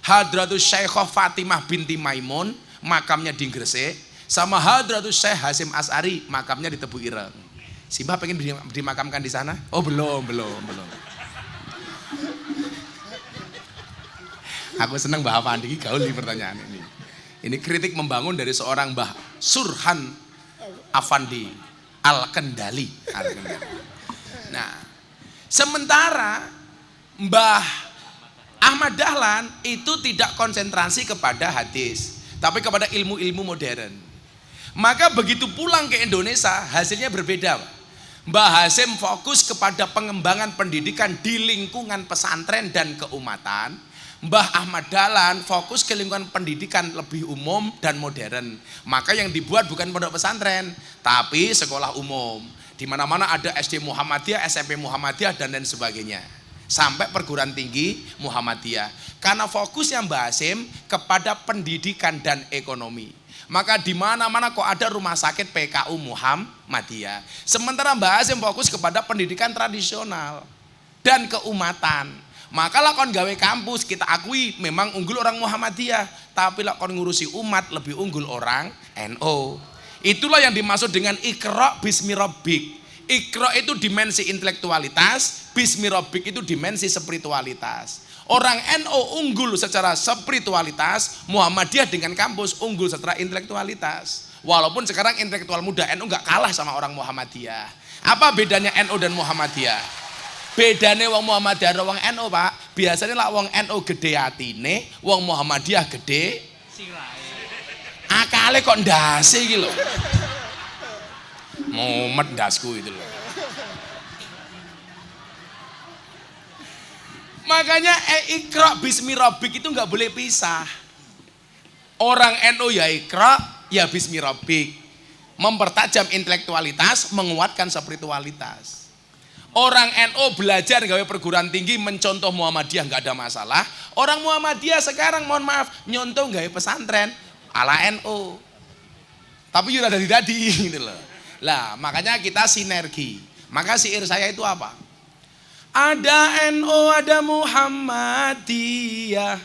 Hadratus Syekhah Fatimah binti Maimun, makamnya di Gresik, sama Hadratus Syekh Hasyim Asy'ari, makamnya di Tebu Ireng. Simbah pengen dimakamkan di sana? Oh belum. Aku senang Mbah Afandi gaul di pertanyaan ini. Ini kritik membangun dari seorang Mbah Surhan Afandi Al-Kendali. Nah, sementara Mbah Ahmad Dahlan itu tidak konsentrasi kepada hadis, tapi kepada ilmu-ilmu modern. Maka begitu pulang ke Indonesia, hasilnya berbeda. Mbah Hasyim fokus kepada pengembangan pendidikan di lingkungan pesantren dan keumatan. Mbah Ahmad Dahlan fokus ke lingkungan pendidikan lebih umum dan modern. Maka yang dibuat bukan pondok pesantren, tapi sekolah umum. Di mana-mana ada SD Muhammadiyah, SMP Muhammadiyah dan lain sebagainya. Sampai perguruan tinggi Muhammadiyah. Karena fokusnya Mbah Hasyim kepada pendidikan dan ekonomi. Maka di mana-mana kok ada rumah sakit PKU Muhammadiyah. Sementara Mbah Hasyim fokus kepada pendidikan tradisional dan keumatan. Maka lakon gawe kampus kita akui memang unggul orang Muhammadiyah, tapi lakon ngurusi umat lebih unggul orang NU. Itulah yang dimaksud dengan Iqra bismi rabbik. Iqra itu dimensi intelektualitas, bismi rabbik itu dimensi spiritualitas. Orang NU unggul secara spiritualitas, Muhammadiyah dengan kampus unggul secara intelektualitas. Walaupun sekarang intelektual muda NU nggak kalah sama orang Muhammadiyah. Apa bedanya NU dan Muhammadiyah? Bedane wong Muhammadiyah karo wong NU, Pak. Biasanya lah wong NU gede atine, wong Muhammadiyah gede sirahe. Akale kok ndase iki lho. Mumet ndasku itu lho. Makanya Iqra bismi rabbik itu enggak boleh pisah. Orang NU ya Iqra, ya bismi rabbik. Mempertajam intelektualitas, menguatkan spiritualitas. Orang NU belajar gawe perguruan tinggi mencontoh Muhammadiyah nggak ada masalah. Orang Muhammadiyah sekarang mohon maaf nyontoh gawe pesantren ala NU. Tapi udah dadi gitu loh. Lah makanya kita sinergi. Maka syair saya itu apa? Ada NU, ada Muhammadiyah,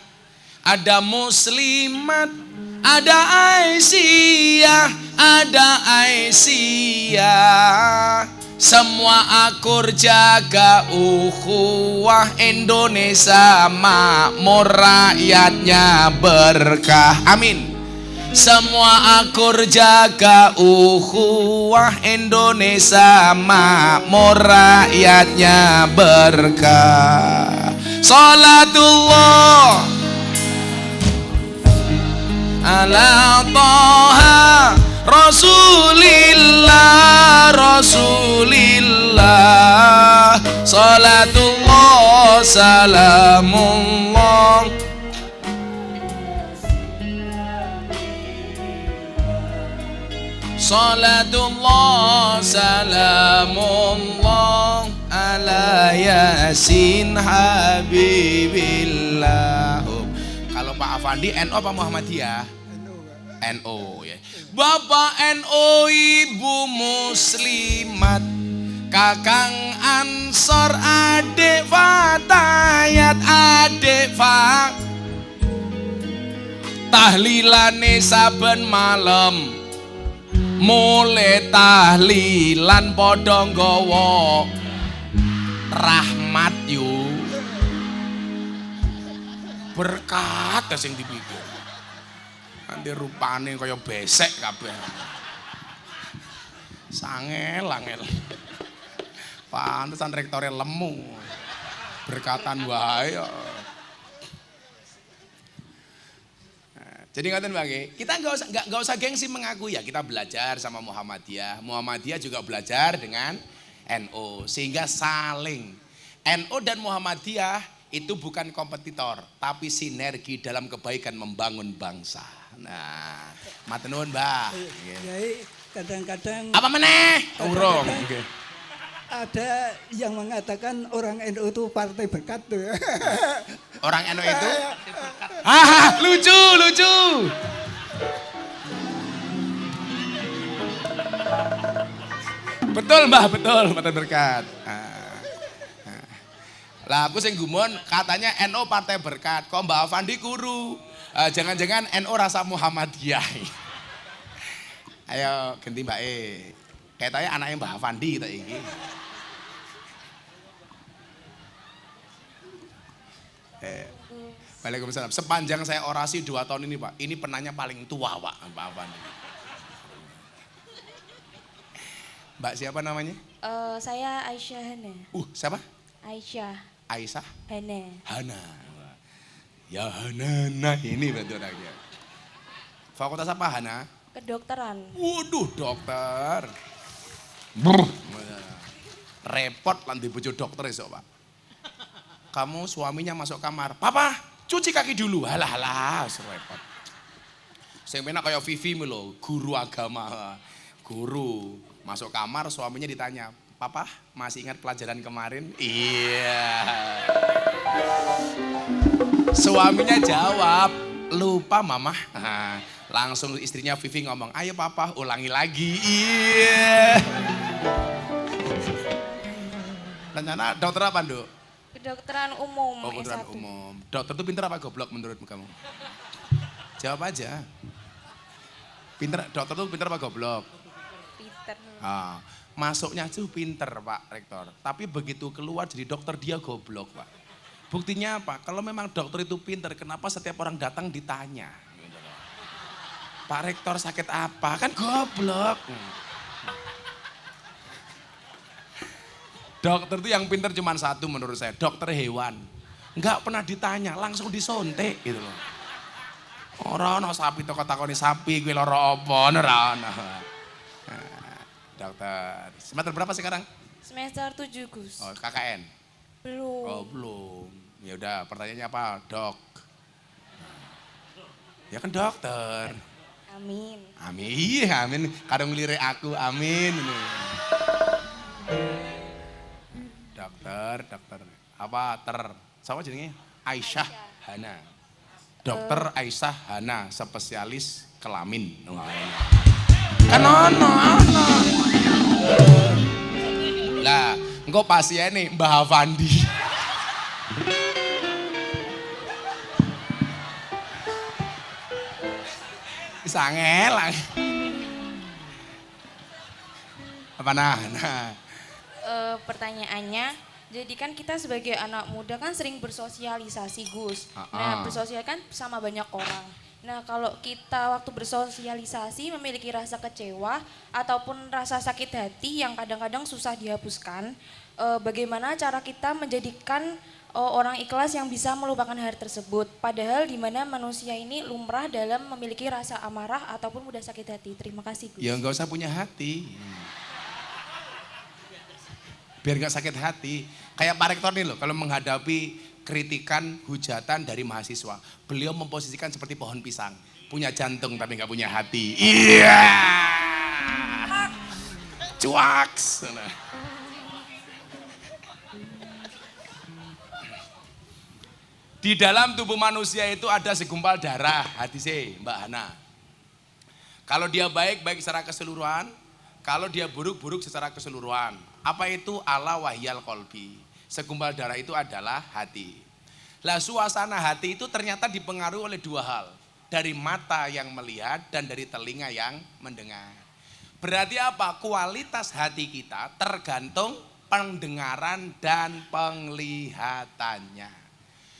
ada Muslimat, ada Aisyah, ada Aisyah. Semua akur jaga ukhuwah, Indonesia makmur rakyatnya berkah. Amin. Semua akur jaga ukhuwah Indonesia makmur rakyatnya berkah. Salatullah ala Toha Rasulillah Rasulillah. Salatullah salamullah Salatullah salamullah ala Yasin Habibillah. Kalau Pak Afandi NU apa Muhammadiyah? NU ya. Bapak NU, Ibu Muslimat, Kakang Ansor, adik Fatayat, adik Fat. Tahlilane saben malam, mulai tahlilan padha nggawa rahmat yu. Berkat sing dipikir. Nanti rupane kaya besek kabeh. Sangel-angel. Pantesan rektore lemu. Berkatan wae. Jadi ngaten Bang, kita nggak usah gengsi mengaku ya, kita belajar sama Muhammadiyah. Muhammadiyah juga belajar dengan NU sehingga saling. NU dan Muhammadiyah itu bukan kompetitor, tapi sinergi dalam kebaikan membangun bangsa. Nah, matur nuwun, Mbah. Kiai, kadang-kadang Apa meneh? Urung. ada yang mengatakan orang NU itu partai berkat tuh. Orang NU itu? Haha, lucu, lucu. Betul Mbah, betul, partai berkat. Lah aku sing gumun katanya NU partai berkat, kok Mbak Afandi guru. Jangan-jangan NU rasa Muhammadiyah. Ayo ganti Mbak E. Kayaknya anaknya Mbak Afandi kita ini. Waalaikumsalam. Sepanjang saya orasi 2 tahun ini Pak, ini penanya paling tua Pak Afandi. Mbak siapa namanya? Saya Aisyah Hana. Siapa? Aisyah Hana. Hana. Ya Hana, nah ini berarti orangnya. Fakultas apa Hana? Kedokteran. Waduh dokter. Repot lan dibojo dokter esok Pak. Kamu suaminya masuk kamar, Papa cuci kaki dulu. Halah, repot. Sing penak kayak Vivi lho, guru agama. Guru masuk kamar suaminya ditanya, Papa masih ingat pelajaran kemarin? Iya. Suaminya jawab, lupa Mama. Langsung istrinya Vivi ngomong, ayo Papa ulangi lagi. Iya. Rencana dokter apa Nduk? Kedokteran umum. Oh, kedokteran S1. umum. Dokter tuh pinter apa goblok menurut kamu? Jawab aja. Pinter, dokter tuh pinter apa goblok? Peter. Masuknya tuh pinter Pak Rektor. Tapi begitu keluar jadi dokter dia goblok Pak. Buktinya apa? Kalau memang dokter itu pinter, kenapa setiap orang datang ditanya? Pak Rektor sakit apa? Kan goblok. Dokter itu yang pinter cuma satu menurut saya, dokter hewan. Enggak pernah ditanya, langsung disontek gitu loh. Ora ono sapi toko takoni sapi kuwi lara apa ora ono. Dokter. Semester berapa sekarang? Semester 7, Gus. Oh, KKN. Belum. Oh, belum. Ya udah, pertanyaannya apa? Dok. Ya kan dokter. Amin. Amin. Iya, amin. Kadang ngelirik aku, amin. Dokter. Apa sama jenenge? Aisyah Hana. Dokter Aisyah Hana, spesialis kelamin. Kan ono. Lah, engko pasien nih Mbah Afandi. Sangel. Apa nah? Pertanyaannya, Jadi kan kita sebagai anak muda kan sering bersosialisasi, Gus. Ah, Nah, ah. bersosial kan sama banyak orang. Nah, kalau kita waktu bersosialisasi memiliki rasa kecewa ataupun rasa sakit hati yang kadang-kadang susah dihapuskan, bagaimana cara kita menjadikan orang ikhlas yang bisa melupakan hal tersebut? Padahal di mana manusia ini lumrah dalam memiliki rasa amarah ataupun mudah sakit hati. Terima kasih, Gus. Ya nggak usah punya hati. Biar nggak sakit hati. Kayak Pak Rektor nih loh, kalau menghadapi kritikan, hujatan dari mahasiswa, beliau memposisikan seperti pohon pisang, punya jantung tapi nggak punya hati. Iya, cuaks. Nah. Di dalam tubuh manusia itu ada segumpal darah, hati sih, Mbak Hana. Kalau dia baik, baik secara keseluruhan. Kalau dia buruk, buruk secara keseluruhan. Apa itu? Ala wahyal kolbi. Segumpal darah itu adalah hati. Lah suasana hati itu ternyata dipengaruhi oleh dua hal. Dari mata yang melihat dan dari telinga yang mendengar. Berarti apa? Kualitas hati kita tergantung pendengaran dan penglihatannya.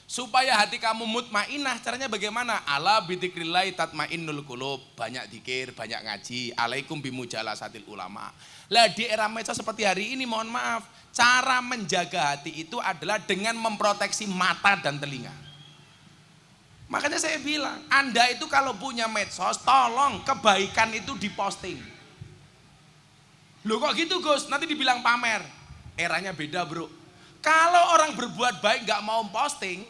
Supaya hati kamu mutmainah, caranya bagaimana? Ala bidzikrillah tatmainnul qulub. Banyak zikir, banyak ngaji. Alaikum bimujalasatil ulama. Lah di era medsos seperti hari ini, mohon maaf, cara menjaga hati itu adalah dengan memproteksi mata dan telinga. Makanya saya bilang, Anda itu kalau punya medsos, tolong kebaikan itu diposting. Loh kok gitu Gus? Nanti dibilang pamer. Eranya beda bro. Kalau orang berbuat baik nggak mau posting,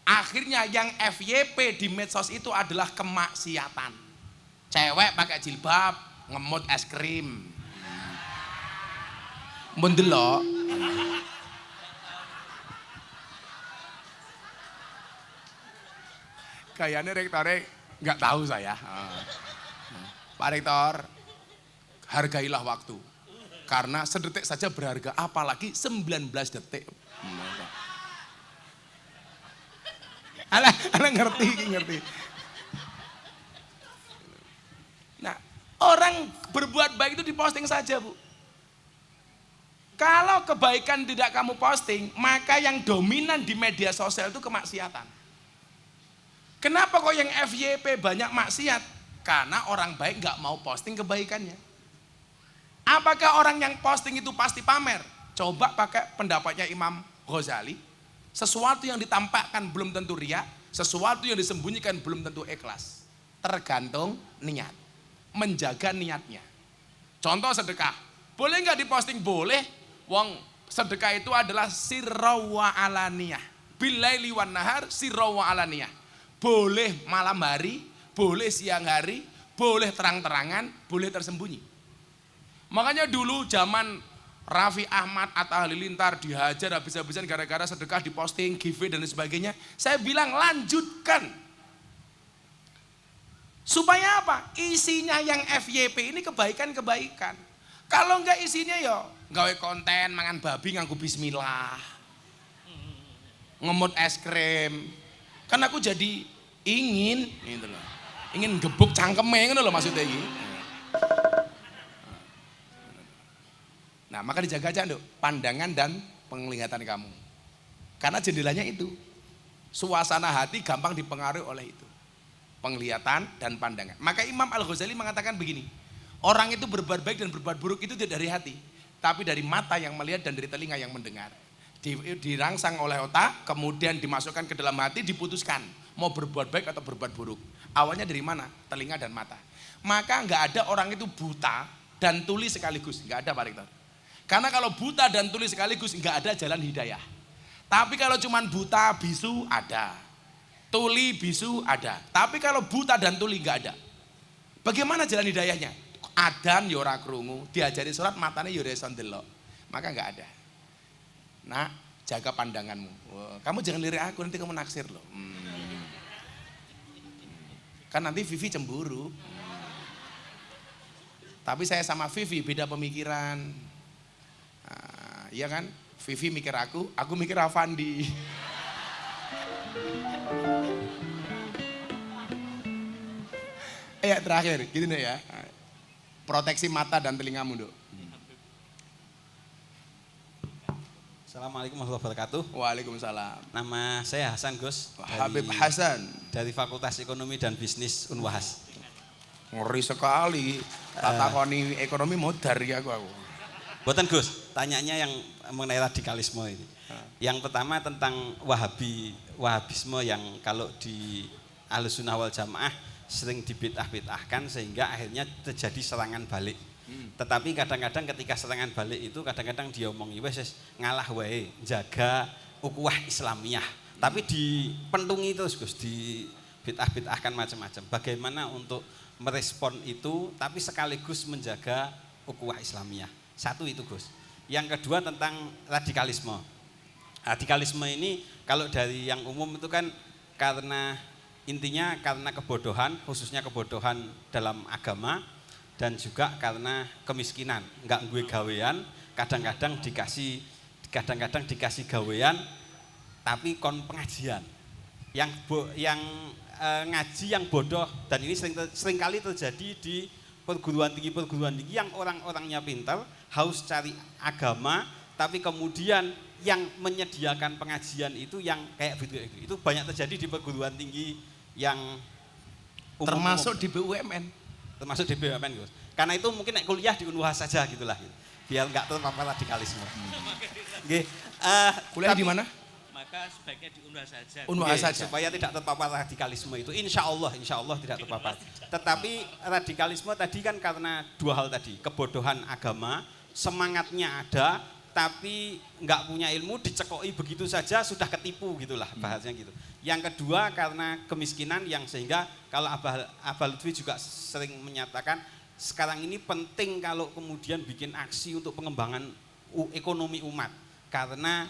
akhirnya yang FYP di medsos itu adalah kemaksiatan. Cewek pakai jilbab, ngemut es krim. Mendelok. Kayaknya rektornya nggak tahu saya. Pak Rektor, hargailah waktu. Karena sedetik saja berharga, apalagi 19 detik. Alah ngerti. Nah, orang berbuat baik itu diposting saja, Bu. Kalau kebaikan tidak kamu posting, maka yang dominan di media sosial itu kemaksiatan. Kenapa kok yang FYP banyak maksiat? Karena orang baik nggak mau posting kebaikannya. Apakah orang yang posting itu pasti pamer? Coba pakai pendapatnya Imam Ghazali. Sesuatu yang ditampakkan belum tentu riya, sesuatu yang disembunyikan belum tentu ikhlas. Tergantung niat. Menjaga niatnya. Contoh sedekah. Boleh nggak diposting? Boleh. Wong sedekah itu adalah sirrawa alaniyah. Bilaili wan nahar sirrawa alaniyah. Boleh malam hari, boleh siang hari, boleh terang-terangan, boleh tersembunyi. Makanya dulu zaman Raffi Ahmad, Atta Halilintar dihajar habis-habisan gara-gara sedekah diposting, giveaway dan sebagainya. Saya bilang lanjutkan. Supaya apa? Isinya yang FYP ini kebaikan-kebaikan. Kalau enggak isinya ya gawe konten mangan babi nganggo bismillah. Ngemut es krim. Kan aku jadi ingin gitu loh. Ingin gebuk cangkeme ngono lho maksudnya iki. Nah, maka dijaga aja Nduk, pandangan dan penglihatan kamu. Karena jendelanya itu. Suasana hati gampang dipengaruhi oleh itu. Penglihatan dan pandangan. Maka Imam Al-Ghazali mengatakan begini, orang itu berbuat baik dan berbuat buruk itu tidak dari hati, tapi dari mata yang melihat dan dari telinga yang mendengar. Dirangsang oleh otak, kemudian dimasukkan ke dalam hati, diputuskan mau berbuat baik atau berbuat buruk. Awalnya dari mana? Telinga dan mata. Maka nggak ada orang itu buta dan tuli sekaligus, nggak ada Pak Rektor. Karena kalau buta dan tuli sekaligus nggak ada jalan hidayah. Tapi kalau cuman buta bisu ada, tuli bisu ada. Tapi kalau buta dan tuli nggak ada. Bagaimana jalan hidayahnya? Adan yora krungu, diajari sholat matanya yora iso ndelok. Maka nggak ada. Nah, jaga pandanganmu. Wah, kamu jangan lirik aku, nanti kamu naksir loh. Kan nanti Vivi cemburu. Tapi saya sama Vivi beda pemikiran. Nah, iya kan? Vivi mikir aku mikir Avandi. Ya terakhir, gitu nih ya. Proteksi mata dan telingamu, Dok. Assalamualaikum warahmatullahi wabarakatuh. Waalaikumsalam. Nama saya Hasan Gus. Habib Hasan. Dari Fakultas Ekonomi dan Bisnis Unwahas. Ngeri sekali. Takoni ekonomi modar ya aku. Buatan Gus, tanyanya yang mengenai radikalisme ini. Yang pertama tentang Wahabisme yang kalau di Ahlussunnah wal Jamaah sering dibid'ah-bid'ahkan sehingga akhirnya terjadi serangan balik. Tetapi kadang-kadang ketika serangan balik itu kadang-kadang diomongi wes ngalah wae, jaga ukhuwah Islamiyah. Tapi dipentungi terus Gus, di bid'ah-bid'ahkan macam-macam. Bagaimana untuk merespon itu tapi sekaligus menjaga ukhuwah Islamiyah. Satu itu Gus. Yang kedua tentang radikalisme. Radikalisme ini kalau dari yang umum itu kan intinya karena kebodohan, khususnya kebodohan dalam agama dan juga karena kemiskinan. Enggak gue gawean, kadang-kadang dikasih gawean tapi kon pengajian. Yang ngaji yang bodoh dan ini sering kali terjadi di perguruan tinggi yang orang-orangnya pintar, haus cari agama, tapi kemudian yang menyediakan pengajian itu yang kayak begitu itu banyak terjadi di perguruan tinggi yang termasuk di BUMN. Termasuk di BUMN Gus. Karena itu mungkin kuliah di Unwahas saja gitulah, biar nggak terpapar radikalisme. Oke, kuliah di mana? Maka sebaiknya di Unwahas saja. Unwahas saja. Supaya tidak terpapar radikalisme itu. Insya Allah tidak terpapar. Tetapi radikalisme tadi kan karena dua hal tadi, kebodohan agama, semangatnya ada, tapi nggak punya ilmu, dicekoi begitu saja sudah ketipu gitulah bahasanya gitu. Yang kedua karena kemiskinan yang sehingga kalau Abah Lutfi juga sering menyatakan sekarang ini penting kalau kemudian bikin aksi untuk pengembangan ekonomi umat karena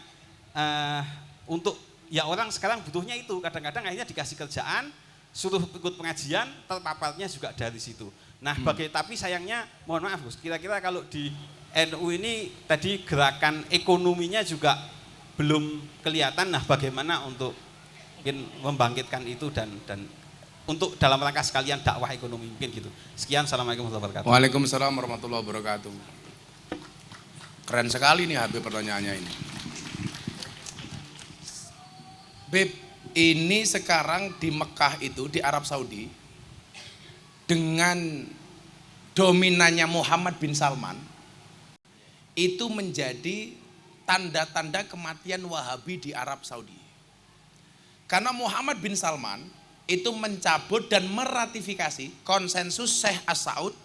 untuk ya orang sekarang butuhnya itu kadang-kadang akhirnya dikasih kerjaan suruh ikut pengajian terpaparnya juga dari situ. Nah tapi sayangnya mohon maaf Gus, kira-kira kalau di NU ini tadi gerakan ekonominya juga belum kelihatan. Nah bagaimana untuk mungkin membangkitkan itu dan untuk dalam rangka sekalian dakwah ekonomi mungkin gitu. Sekian, assalamualaikum warahmatullahi wabarakatuh. Waalaikumsalam warahmatullahi wabarakatuh. Keren sekali nih Habib pertanyaannya ini. Beb, ini sekarang di Mekah itu di Arab Saudi dengan dominannya Muhammad bin Salman itu menjadi tanda-tanda kematian Wahabi di Arab Saudi. Karena Muhammad bin Salman itu mencabut dan meratifikasi konsensus Syekh As-Saud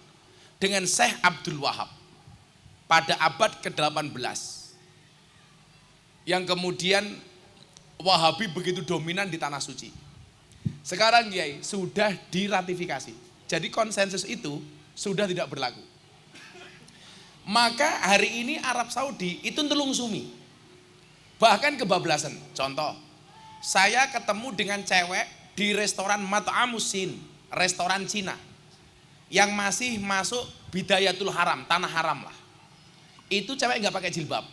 dengan Syekh Abdul Wahab pada abad ke-18. Yang kemudian Wahabi begitu dominan di Tanah Suci. Sekarang Kiai sudah diratifikasi. Jadi konsensus itu sudah tidak berlaku. Maka hari ini Arab Saudi itu telung sumi. Bahkan kebablasan. Contoh, saya ketemu dengan cewek di restoran Mat'amusin, restoran Cina. Yang masih masuk Bidayatul Haram, tanah haram lah. Itu cewek nggak pakai jilbab.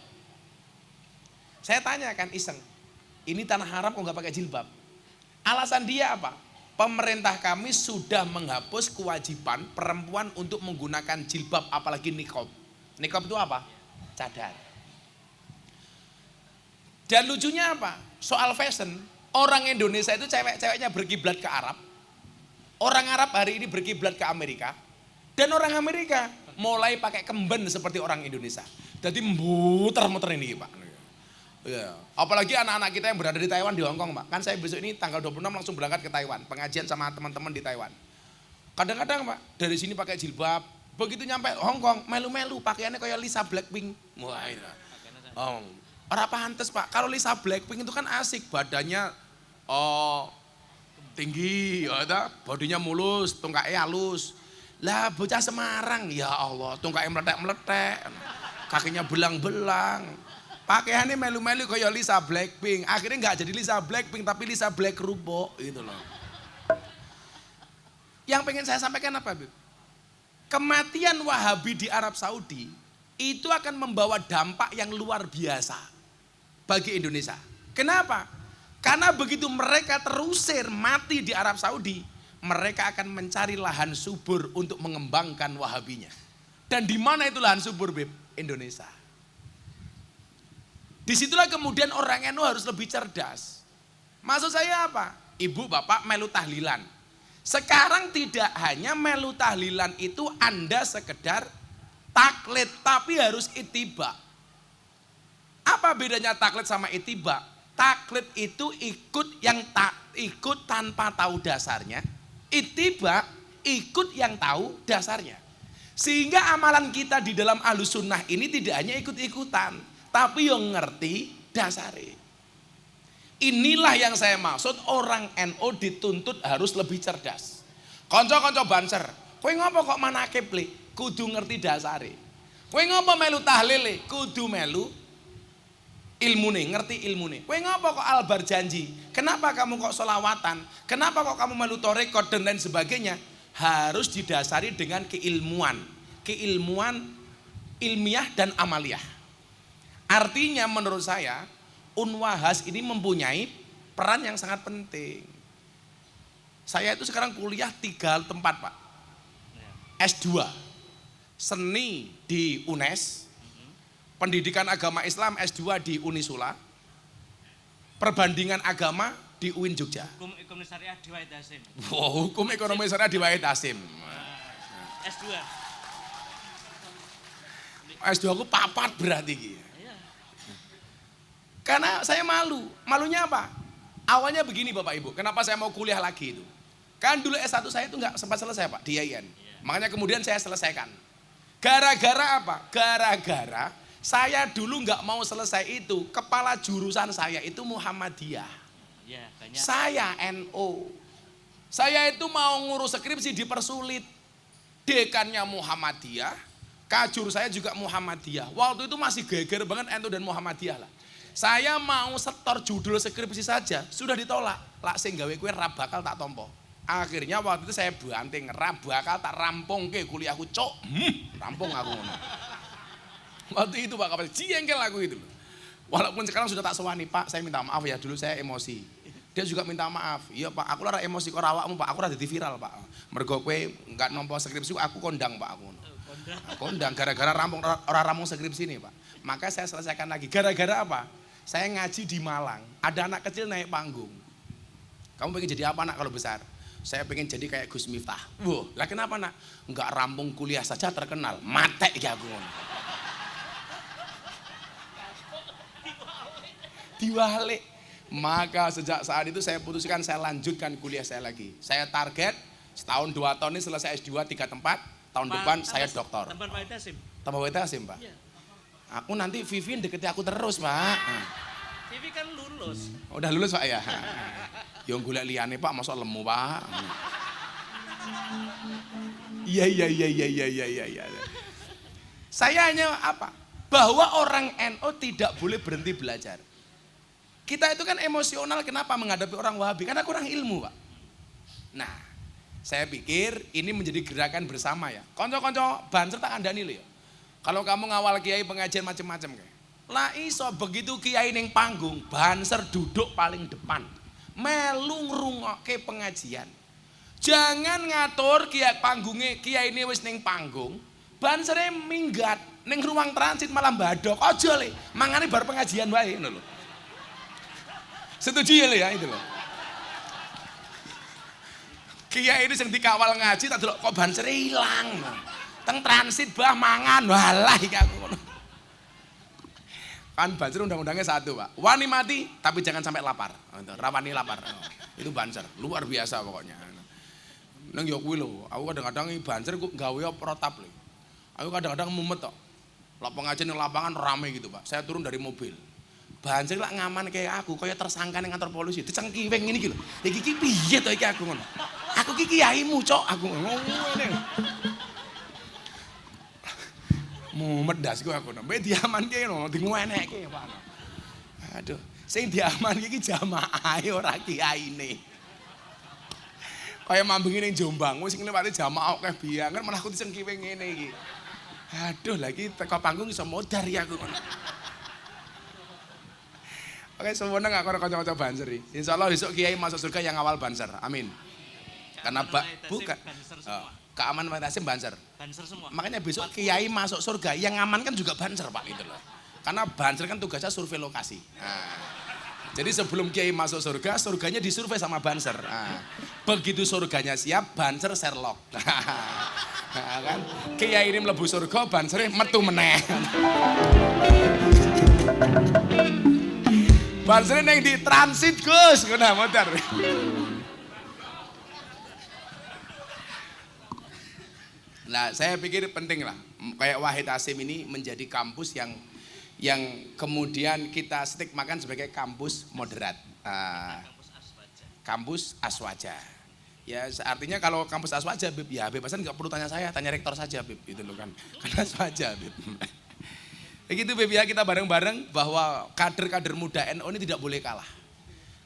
Saya tanya kan iseng, ini tanah haram kok nggak pakai jilbab? Alasan dia apa? Pemerintah kami sudah menghapus kewajiban perempuan untuk menggunakan jilbab, apalagi niqab. Niqab itu apa? Cadar. Dan lucunya apa? Soal fashion, orang Indonesia itu cewek-ceweknya berkiblat ke Arab. Orang Arab hari ini berkiblat ke Amerika. Dan orang Amerika mulai pakai kemben seperti orang Indonesia. Jadi muter-muter ini Pak. Ya. Apalagi anak-anak kita yang berada di Taiwan, di Hongkong Pak. Kan saya besok ini tanggal 26 langsung berangkat ke Taiwan. Pengajian sama teman-teman di Taiwan. Kadang-kadang Pak, dari sini pakai jilbab. Begitu nyampe Hongkong, melu-melu pakaiannya kayak Lisa Blackpink. Wah, ini. Ora pantes Pak. Kalau Lisa Blackpink itu kan asik, badannya tinggi, ya, bodinya mulus, tungkaknya halus. Lah bocah Semarang, ya Allah, tungkaknya meletek-meletek, kakinya belang-belang. Pakaiannya melu-melu kayak Lisa Blackpink. Akhirnya nggak jadi Lisa Blackpink tapi Lisa Black Rubo gitu loh. Yang pengen saya sampaikan apa, Bib? Kematian Wahabi di Arab Saudi itu akan membawa dampak yang luar biasa bagi Indonesia. Kenapa? Karena begitu mereka terusir mati di Arab Saudi, mereka akan mencari lahan subur untuk mengembangkan Wahabinya. Dan di mana itu lahan subur, Bib? Indonesia. Disitulah kemudian orang NU harus lebih cerdas. Maksud saya apa? Ibu bapak melu tahlilan. Sekarang tidak hanya melu tahlilan itu Anda sekedar taklid, tapi harus ittiba. Apa bedanya taklid sama ittiba? Taklid itu ikut tanpa tahu dasarnya. Ittiba ikut yang tahu dasarnya. Sehingga amalan kita di dalam Ahlus Sunnah ini tidak hanya ikut-ikutan, tapi yang ngerti dasarnya. Inilah yang saya maksud, orang NU dituntut harus lebih cerdas. Konco-konco banser, kowe ngopo kok manakib le? Kudu ngerti dasare. Kowe ngopo melu tahlil, kudu melu ilmune, ngerti ilmune. Kowe ngopo kok albar janji? Kenapa kamu kok solawatan? Kenapa kok kamu melu torekot dan lain sebagainya? Harus didasari dengan keilmuan ilmiah dan amaliyah. Artinya menurut saya Unwahas ini mempunyai peran yang sangat penting. Saya itu sekarang kuliah 3 tempat Pak. S2, seni di UNES, pendidikan agama Islam S2 di Unisula, perbandingan agama di UIN Jogja. Hukum ekonomi syariah di Wahid Hasim. Wow, hukum ekonomi syariah di Wahid Hasim. S2. S2 aku papat berarti gitu. Karena saya malu. Malunya apa? Awalnya begini Bapak Ibu, kenapa saya mau kuliah lagi itu? Kan dulu S1 saya itu nggak sempat selesai Pak di IAIN. Makanya kemudian saya selesaikan. Gara-gara apa? Gara-gara saya dulu nggak mau selesai itu. Kepala jurusan saya itu Muhammadiyah. Ya, banyak. Saya NU. Saya itu mau ngurus skripsi dipersulit. Dekannya Muhammadiyah, kajur saya juga Muhammadiyah. Waktu itu masih geger banget NU dan Muhammadiyah lah. Saya mau setor judul skripsi saja, sudah ditolak. Lak sing gawe kowe ra bakal tak tompo. Akhirnya waktu itu saya banting, ra bakal tak rampungke kuliahku, cok. Rampung aku ngono. Waktu itu Pak Kapal, jengkel aku itu. Walaupun sekarang sudah tak sewani, Pak, saya minta maaf ya, dulu saya emosi. Dia juga minta maaf. Iya Pak, aku lara emosi kok awakmu Pak, aku ora dadi viral Pak. Mergo kowe enggak nampa skripsi aku kondang Pak aku. Kondang gara-gara rampung ora rampung skripsi nih Pak. Maka saya selesaikan lagi. Gara-gara apa? Saya ngaji di Malang, ada anak kecil naik panggung. Kamu pengen jadi apa nak kalau besar? Saya pengen jadi kayak Gus Miftah. Wah, lah kenapa nak? Enggak rampung kuliah saja terkenal, matek ya aku. Diwalik. Maka sejak saat itu saya putuskan saya lanjutkan kuliah saya lagi. Saya target setahun 2 tahun ini selesai S2 3 tempat, tahun depan saya doktor. Tempat Wahid Hasim. Tempat Wahid Hasim Pak. Iya. Aku nanti Vivin deketi aku terus Pak. Vivi kan lulus. Udah lulus Pak ya? Yang golek liyane Pak, masa lemu Pak. Iya. Saya hanya apa? Bahwa orang NU tidak boleh berhenti belajar. Kita itu kan emosional kenapa menghadapi orang Wahabi? Karena kurang ilmu Pak. Nah, saya pikir ini menjadi gerakan bersama ya. Konco-konco banser tak andani lho ya. Kalau kamu ngawal kiai pengajian macam-macam kayak. Lah iso begitu kiai ning panggung, banser duduk paling depan. Melu ngrungokke pengajian. Jangan ngatur kiai ini wis ning panggung, bansere minggat ning ruang transit malah badok. Aja le, mangane bar pengajian wae ngono lho. Setuju ya itu loh. Kiai ini sing dikawal ngaji tak delok kok bansere ilang. Teng transit bah mangan, walah iki aku ngono. Kan banser undang-undangnya 1 Pak, wani mati tapi jangan sampai lapar. Rawani lapar. Itu banser, luar biasa pokoknya. Nang yo kuwi lho, aku kadang-kadang banser kok gawe protap lho. Aku kadang-kadang mumet tok. Lah pengajian ning lapangan rame gitu Pak. Saya turun dari mobil. Banser lak ngaman kayak aku, kaya tersangka ning kantor polisi, dicengkiweng ngene iki lho. Iki piye to iki aku ngono. Aku ki kiaimu, Cok, aku ngene. Mumet dasku aku nembe diamanke no, dinguenekke Pak. Aduh, sing diamanke iki jamaahe ora kiyaine. Kaya mambengi ning Jombang, wis ngliwati jamaah akeh biangan malah aku dicengkiwe ngene iki. Aduh, lagi teko panggung iso modar ya aku. Oke, sewenang aku karo kanca-kanca banser iki. Insyaallah besok kiai masuk surga yang awal banser. Amin. Karena bukan keamanan Wahid Hasim banser. Banser semua. Makanya besok kiai masuk surga yang aman kan juga banser Pak gitu loh. Karena Banser kan tugasnya survei lokasi. Jadi sebelum Kiai masuk surga, surganya disurvei sama Banser. Begitu surganya siap, Banser Sherlock. Kan? Kiai ini mlebu surga, Banser metu meneh. Banser yang di transit Gus, kena motor. Nah, saya pikir penting lah, kayak Wahid Hasyim ini menjadi kampus yang kemudian kita stigmakan sebagai kampus moderat, kampus Aswaja. Ya, artinya kalau kampus Aswaja, Bib, ya bebasan nggak perlu tanya saya, tanya rektor saja, Bib, gitu loh kan, karena Aswaja, Bib. Begitu, Bib, ya kita bareng-bareng bahwa kader-kader muda NU ini tidak boleh kalah.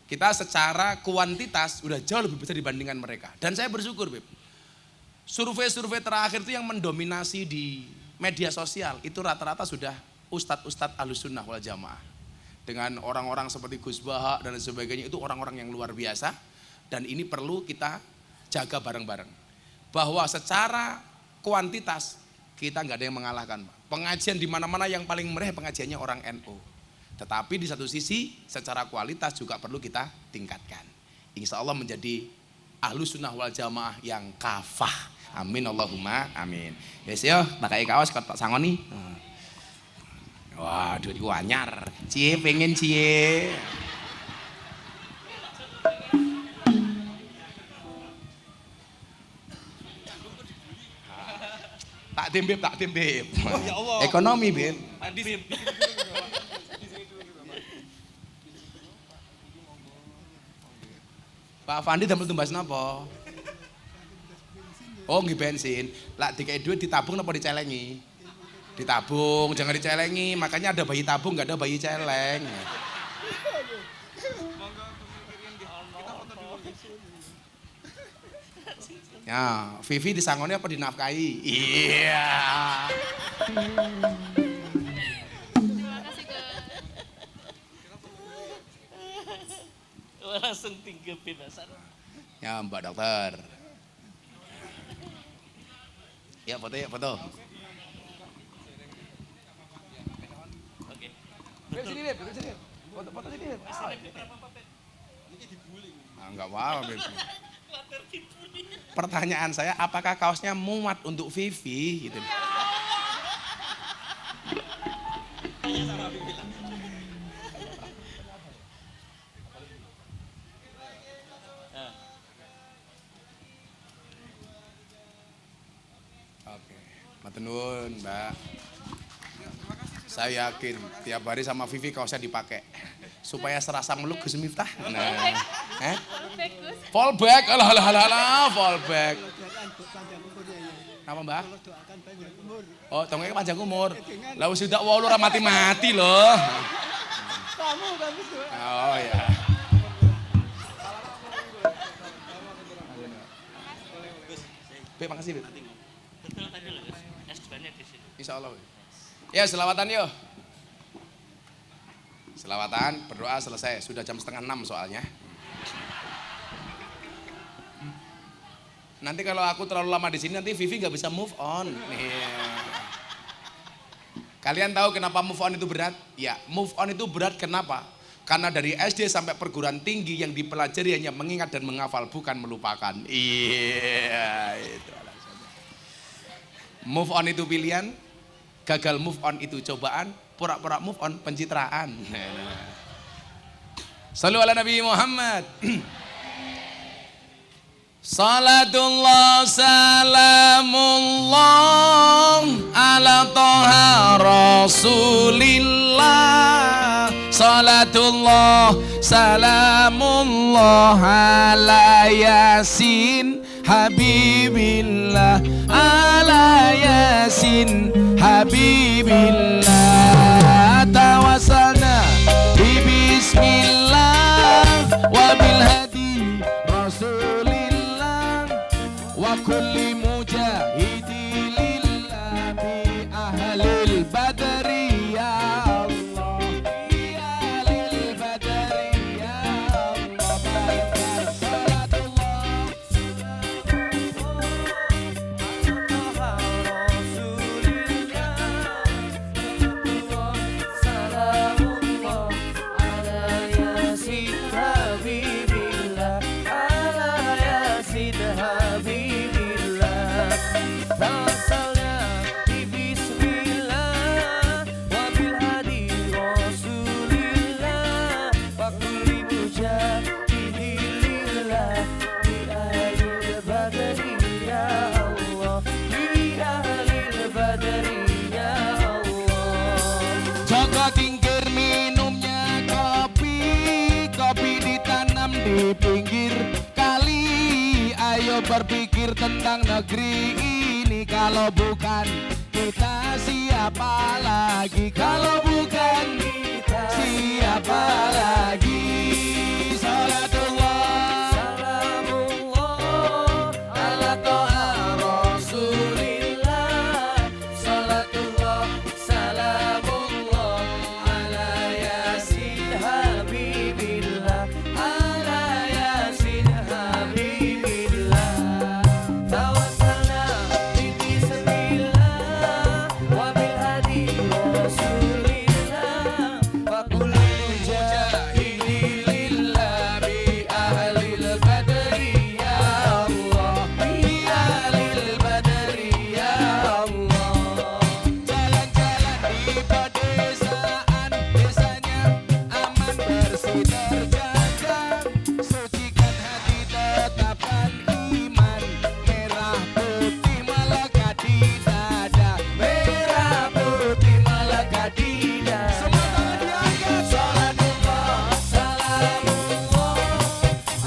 Kita secara kuantitas udah jauh lebih besar dibandingkan mereka, dan saya bersyukur, Bib. Survei-survei terakhir itu yang mendominasi di media sosial itu rata-rata sudah ustadz-ustadz Ahlussunnah wal Jamaah. Dengan orang-orang seperti Gus Baha dan sebagainya, itu orang-orang yang luar biasa. Dan ini perlu kita jaga bareng-bareng. Bahwa secara kuantitas kita nggak ada yang mengalahkan. Pengajian di mana-mana yang paling meriah pengajiannya orang NU. Tetapi di satu sisi secara kualitas juga perlu kita tingkatkan. Insya Allah menjadi Ahlussunnah wal Jamaah yang kafah. Amin Allahumma amin. Yes yo, pakai kaos tak sangoni. Wah, duit gua anyar. Cie pengen cie. Tak tim Beb. Oh, ya Allah. Ekonomi, Beb. Pak Fandi damel tumbas napa? Oh, nggih bensin. Lah dikei duit ditabung napa dicelengi? Ditabung, jangan dicelengi. Makanya ada bayi tabung, enggak ada bayi celeng. Ya, Vivi disangoni apa dinafkahi? Iya. Terima kasih Gus. Langsung tinggal bebasan. Ya, Mbak Dokter. Ya, foto ya, foto. Oke. Beb sini, Beb, sini. Foto sini, Beb. Enggak apa-apa, Beb. Pertanyaan saya, apakah kaosnya muat untuk Vivi gitu? Oke, matur nuwun, Mbak. Saya yakin tiap hari sama Vivi kaosnya dipakai supaya serasa meluk Gus Miftah. Nah, Bagus. fallback, alah, fallback. Apa Mbak? Oh, tongengnya panjang umur. Lah wis sudah 8 ora mati-mati loh. Kamu kan itu. Oh ya. Beb, makasih, Beb. Betul tadi loh, Gus. S2-nya di sini. Insya Allah. Ya, selawatan yuk. Selawatan, berdoa selesai. Sudah jam 5:30 soalnya. Nanti kalau aku terlalu lama di sini, nanti Vivi nggak bisa move on. Kalian tahu kenapa move on itu berat? Ya, move on itu berat kenapa? Karena dari SD sampai perguruan tinggi yang dipelajari hanya mengingat dan menghafal, bukan melupakan. Iya, itu alasannya. Move on itu pilihan, gagal move on itu cobaan, pura-pura move on pencitraan. Shallu ala Nabi Muhammad. Salatullah salamullah ala toha rasulillah. Salatullah salamullah ala yasin habibillah. Ala yasin habibillah. Tawassalna bi bismillah wa bil hadi rasulillah wa kulli mujahidi lillah bi ahlil badri ya Allah, bi ahlil badri ya Allah. Salatullah di pinggir kali. Ayo berpikir tentang negeri ini. Kalau bukan kita siapa lagi? Kalau bukan kita siapa lagi? Salatullah salamullah ala toha rasulillah. Salatullah salamullah ala yasin habibillah. Ala yasin habibillah. Tawassalna bismillah wa bil hadi rasulillah. Wa kullu mujahidin lillah bi ahlil badri ya Allah. Bi ahlil badri ya Allah. Jalan-jalan di pedesaan, desanya aman bersih terjaga. Sucikan hati tetapkan iman. Merah putih melekat di dada. Merah putih melekat di dada. Semua tangan diangkat. Salatullah salamullah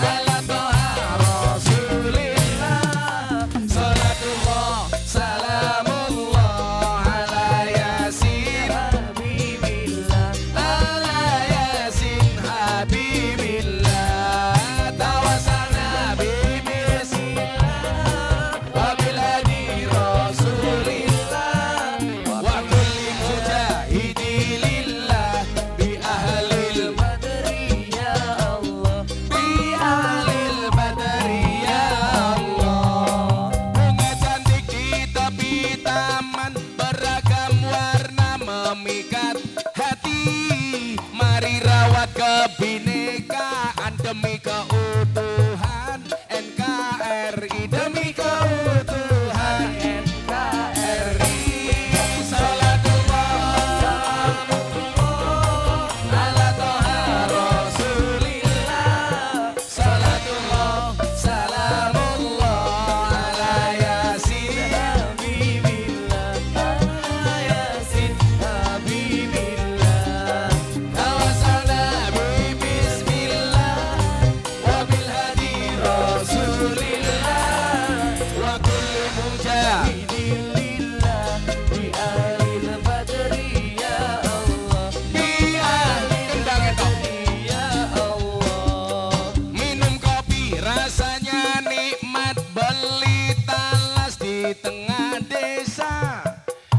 ala toha rasulillah. Salatullah salamullah ala yasin habibillah. Ala yasin habibillah. Tawassalna bismillah wa bil hadi rasulillah. Wa kulli mujahidin lillah bi ahlil badri ya Allah. Bi ahlil badri ya Allah. Bunga cantik di tepi taman, beragam warna memikat hati. Mari rawat kebinekaan demi keutuhan NKRI. Demi keutuhan NKRI. Salatullah salamullah ala toha rasulillah. Salatullah salamullah ala yasin habibillah. Ala yasin habibillah. Tawassalna bismillah wa bil hadi rasulillah. Wa kullu mujahidin lillah bi ahlil badri ya Allah. Bi ahlil badri ya Allah. Minum kopi rasanya nikmat, beli talas di tengah desa.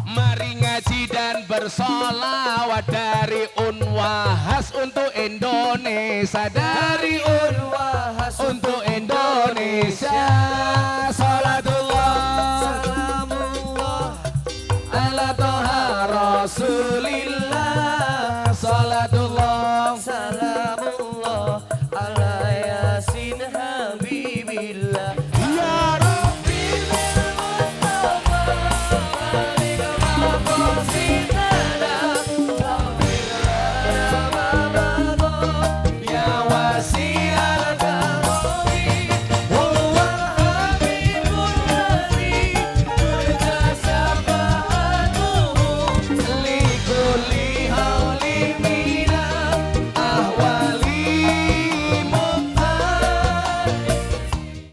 Mari ngaji dan bersolawat dari Unwahas untuk Indonesia. Dari Unwahas